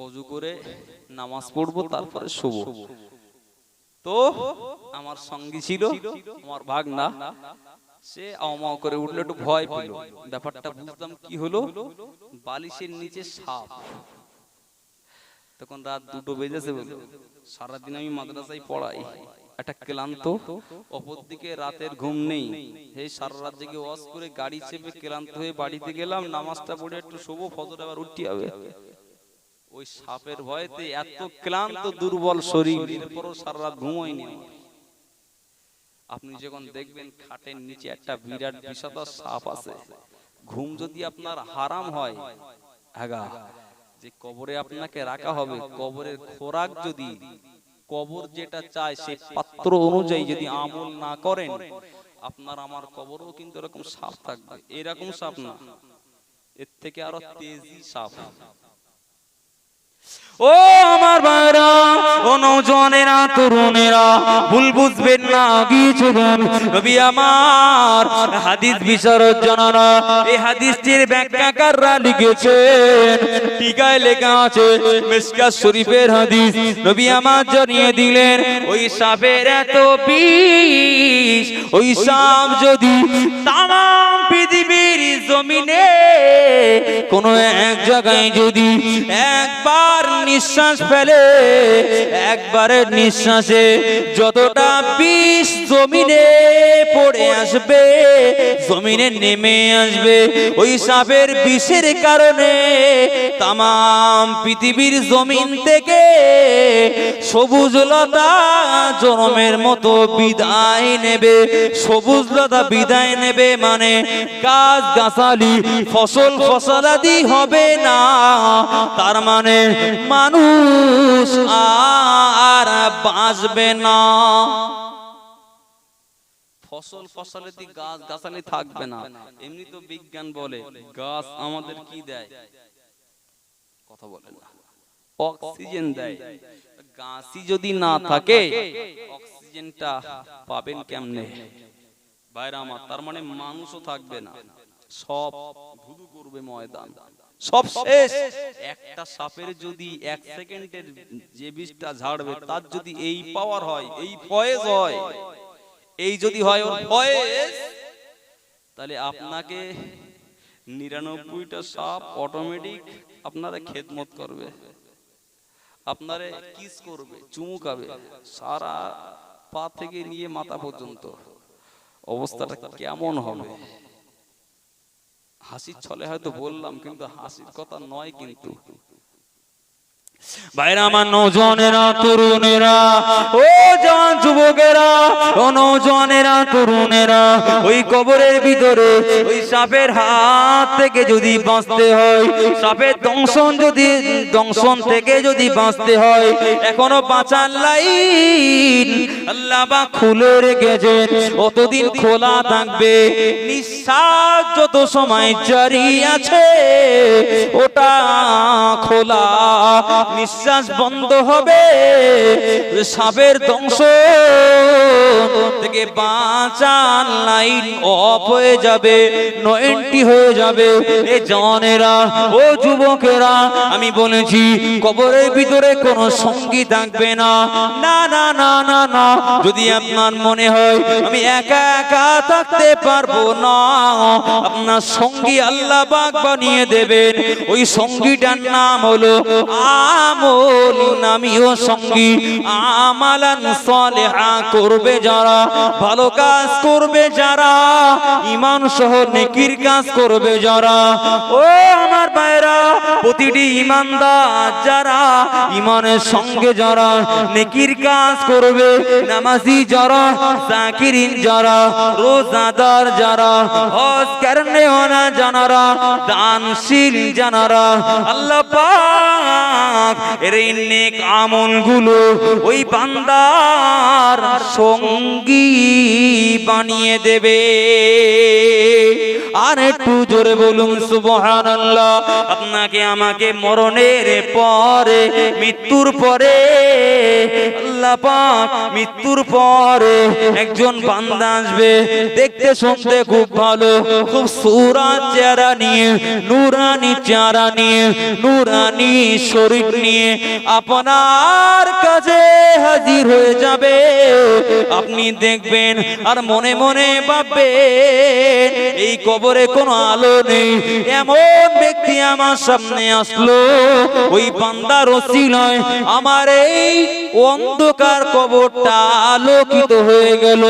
ওযু করে নামাজ পড়বো, তারপরে শোবো। তো আমার সঙ্গী ছিল আমার ভাগনা, সে আওমাও করে উঠলো, একটু ভয় পেল। ব্যাপারটা বুঝলাম কি হলো, বালিশের নিচে সাপ। তখন রাত 2টো বেজেছে, সারাদিন আমি মাদ্রাসায় পড়াই, একটা ক্লান্ত, অপরদিকে রাতের ঘুম নেই, এই সারা রাত জেগে ওয়াজ করে গাড়ি চেপে ক্লান্ত হয়ে বাড়িতে গেলাম, নামাজটা পড়ে একটু শোবো, ফজর আবার উঠতে হবে। ওই সাপের ভয়তে এত ক্লান্ত দুর্বল শরীর, এরপরও সারা রাত ঘুম হয়নি। আপনি যখন দেখবেন খাটের নিচে একটা বিরাট বিষাক্ত সাপ আছে, ঘুম যদি আপনার হারাম হয়, আগা যে কবরে আপনাকে রাখা হবে, কবরের খোরাক যদি কবর যেটা চায় সেই পাত্র অনুযায়ী যদি আমল না করেন, আপনার আমার কবরও কিন্তু এরকম সাপ থাকবে। এরকম সাপ না, এর থেকে আরো তেজি সাপ। ও আমার ভাইরা, ও নওজোয়ানেরা, তরুণেরা, ভুল বুঝবেন না কিছুদিন। নবী আমার হাদিস বিশারদ জানানা, এই হাদিসটির ব্যাখ্যাকাররা লিখেছেন, টিকায় লেখা আছে মিশকাত শরীফের হাদিস। নবী আমার জানিয়ে দিলেন, ওই সাপের এত বিষ, ওই সাপ যদি তাম পৃথিবীর জমিনে কোন এক জায়গায় যদি একবার নিঃশ্বাস ফেলে, একবারের নিঃশ্বাসে যতটা বিষ জমিনে পড়ে আসবে, জমিনে নেমে আসবে, ওই সাপের বিষের কারণে তামাম পৃথিবীর জমিন থেকে সবুজ লতা জনমের মতো বিদায় নেবে। সবুজ লতা বিদায় নেবে মানে গাছ গাছালি ফসল ফসলাদি হবে না, তার মানে মানুষ আর বাঁচবে না, ফসল ফসলাদি গাছ গাছালি থাকবে না। এমনি তো বিজ্ঞান বলে গাছ আমাদের কি দেয়, কথা বলেন না, অক্সিজেন দেয়। গাছই যদি না থাকে অক্সিজেনটা পাবেন কেমনে ভাইরা আমার? তার মানে মানুষও থাকবে না, সব ধুধু করবে ময়দান, সব শেষ। একটা সাপের যদি 1 সেকেন্ডের যে বিষটা ঝাড়বে তার যদি এই পাওয়ার হয়, এই ফয়েজ হয়, এই যদি হয় ওর ফয়েজ, তাহলে আপনাকে 99টা সাপ অটোমেটিক আপনারা খেদমত করবে, আপনারে কিস করবে, চুমুকাবে, সারা পা থেকে নিয়ে মাথা পর্যন্ত। অবস্থাটা কেমন হবে? হাসির ছলে হয়তো বললাম, কিন্তু হাসির কথা নয়। কিন্তু ভাইরা আমার, নওজোয়ানেরা, তরুণেরা, ও জওয়ান যুবকেরা, ও নওজওয়ানেরা, তরুণেরা, ওই কবরের ভিতরে ওই সাপের হাত থেকে যদি বাঁচতে হয়, সাপের দংশন থেকে যদি বাঁচতে হয়, এখনো বাঁচার লাইন আল্লাহ পাক খুলে রেখেছেন। অতদিন খোলা থাকবে, নিঃশ্বাস যত সময় জারি আছে ওটা খোলা, নিঃশ্বাস বন্ধ হবে, সাপের দংশন থেকে বাঁচার লাইন অফ হয়ে যাবে, 90 হয়ে যাবে। এ জওয়ানেরা, ও যুবকেরা, আমি বলেছি কবরের ভিতরে কোনো সঙ্গী থাকবে না। না না না না না, যদি আপনার মনে হয় আমি একা একা থাকতে পারবো না, আপনার সঙ্গী আল্লাহ পাক বানিয়ে দেবেন। ওই সঙ্গীটার নাম হলো আমল নামীয় সঙ্গী। আমালান সালেহা করবে যারা, ভালো কাজ করবে যারা, ঈমান সহ নেকির কাজ করবে যারা, ও আমার ভাইরা, প্রতিটি ঈমানদার যারা, ঈমানের সঙ্গে যারা নেকির কাজ করবে, নামাজি যারা, যাকিরিন যারা, রোজাদার যারা, হজ করনে ওয়ালা যারা, দানশীল যারা, আল্লাহ পাক এর এই নেক আমলগুলো ওই বান্দার সঙ্গী বানিয়ে দেবে। আর একটু জোরে বলুন সুবহানাল্লাহ। আপনাকে আমাকে মরণের পরে, মৃত্যুর পরে আল্লাহ পাক মৃত্যুর পরে একজন বান্দা আসবে, দেখতে শুনতে খুব ভালো, খুব সুরাত চেহারা নিয়ে, নূরানি চেহারা নিয়ে, নূরানি শরীর নিয়ে আপনার কাছে হাজির হয়ে যাবে। আপনি দেখবেন আর মনে মনে ভাববেন এই কবরে কোনো আলো নেই, এমন ব্যক্তি আমার সামনে আসলো, ওই বান্দার ওসিলায় আমার এই অন্ধকার কবরটা আলোকিত হয়ে গেল।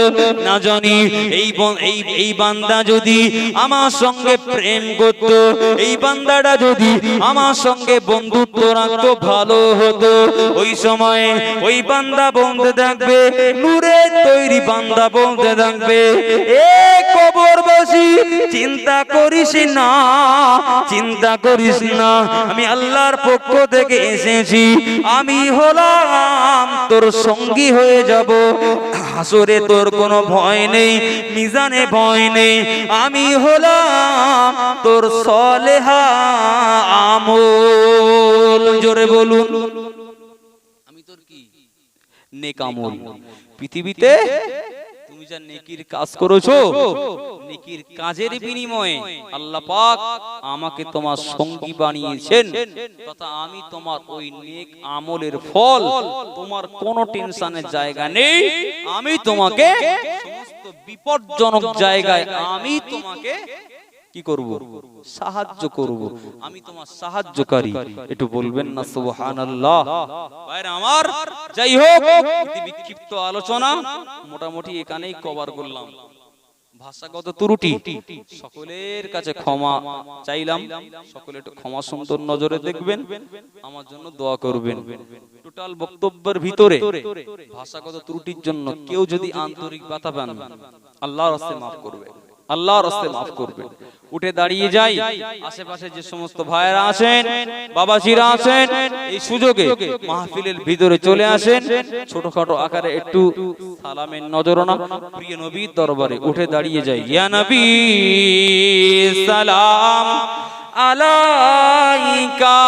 না জানি এই বান্দা যদি আমার সঙ্গে প্রেম করত, এই বান্দাটা যদি আমার সঙ্গে বন্ধুত্ব রাখতো, ভালো হতো। ওই সময়ে ওই বান্দা বলতে থাকবে, নূরের তৈরি বান্দা বলতে থাকবে, এ কবরবাসী চিন্তা করিস না, চিন্তা করিস না, আমি আল্লাহর পক্ষ থেকে এসেছি, আমি হলাম তোর সঙ্গী হয়ে যাব। হাসরে তোর কোনো ভয় নেই, মিজানে ভয় নেই, আমি হলাম তোর সলেহা আমল। জোরে বলুন, আমি তোর কি নেক আমল। পৃথিবীতে তুমি যা নেকির কাজ করেছো, নেকির কাজের বিনিময়ে আল্লাহ পাক আমাকে তোমার সঙ্গী বানিয়েছেন, তথা আমি তোমার ওই নেক আমলের ফল, তোমার কোনো টেনশনের জায়গা নেই। আমি তোমাকে সমস্ত বিপজ্জনক জায়গায় আমি তোমাকে কি করব? সাহায্য করব। আমি তোমার সাহায্যকারী। একটু বলবেন না সুবহানাল্লাহ? ভাইরা আমার, যাই হোক, বিক্ষিপ্ত আলোচনা মোটামুটি এখানেই কভার করলাম। ভাষাগত ত্রুটি সকলের কাছে ক্ষমা চাইলাম, সকলে একটু ক্ষমা সুন্দর নজরে দেখবেন, আমার জন্য দোয়া করবেন। টোটাল বক্তব্যের ভিতরে ভাষাগত ত্রুটির জন্য কেউ যদি আন্তরিক বাধা পান, আল্লাহর রাস্তায় মাফ করবে, আল্লাহর রাস্তায় মাফ করবে। উঠে দাঁড়িয়ে যাই, আশেপাশে যে সমস্ত ভাইরা আছেন, বাবাজিরা আছেন, এই সুযোগে মাহফিলের ভিতরে চলে আসেন। ছোটখাটো আকারে একটু সালামের নজরানা প্রিয় নবীর দরবারে উঠে দাঁড়িয়ে যাই। ইয়া নবী সালাম আলাইকা।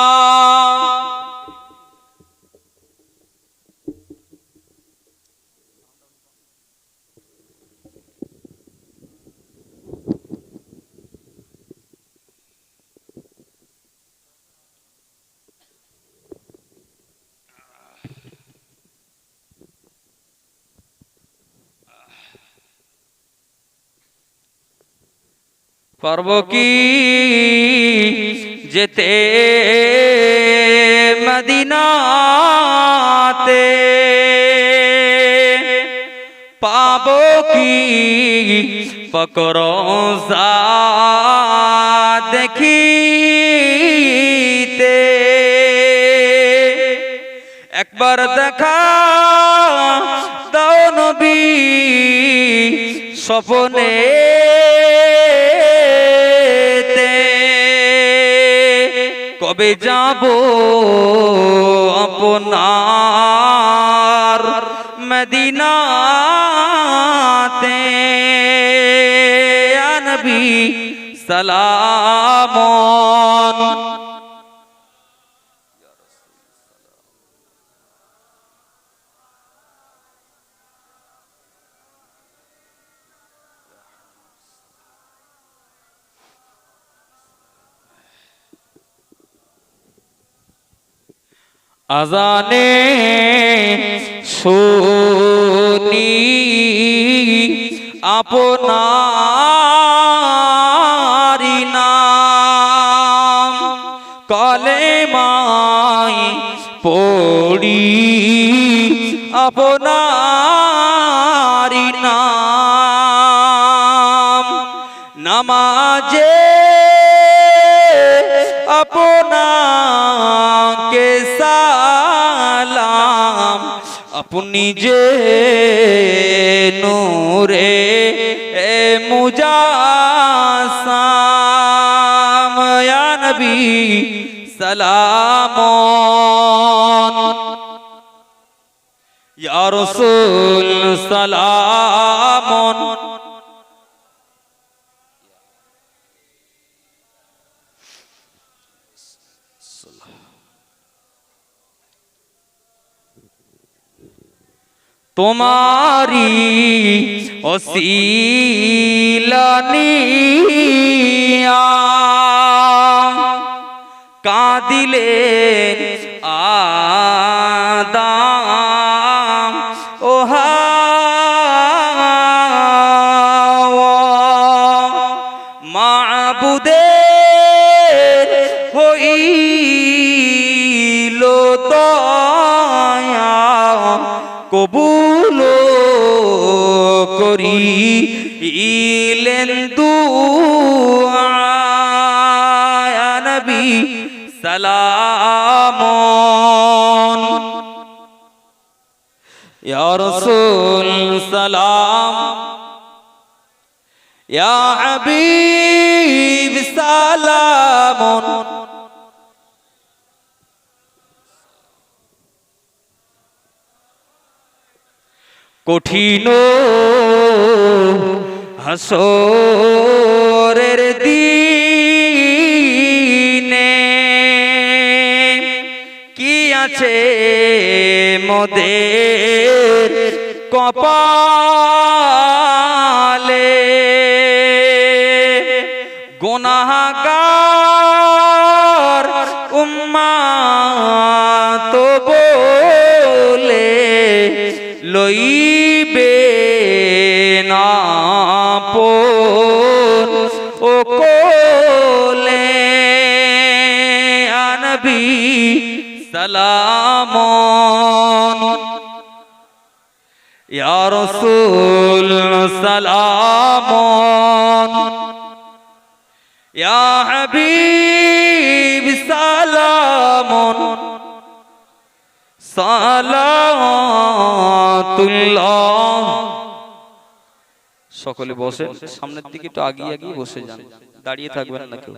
পারব কি যেতে মদিনাতে, পাব কি পকরোজা দেখিতে, একবার দেখা দাও স্বপনে কবে যাব আপনার মদিনাতে ইয়া নবী সালামন আজানে শুনি আপনারি নাম কলেমাই পড়ি আপনারি নাম নামাজে আপনাকে সালাম আপনি যে নূরে মুজাসসাম ইয়া নবী সালামন ইয়া রাসূল সালামন তোমারি ওসিলা নিয়া কাঁদিলেন আদাম ও হাওয়া মাবুদের হইল দয়া কবুল করিলেন দুআ ইয়া নবী সালামন ইয়া রাসূল সালাম ইয়া হাবিব সালামন কঠিন হাসরের দিনে কি আছে মোদের কপালে গুনাহগার উম্মাত বলে লইবে না আপন ও কোলে ইয়া নবী সালামন ইয়া রাসূল সালামন ইয়া হাবিব সালামন সালাতুল্লাহ সকলে বসে সামনের দিকে একটু আগিয়ে আগিয়ে বসে যান দাঁড়িয়ে থাকবেন না কেউ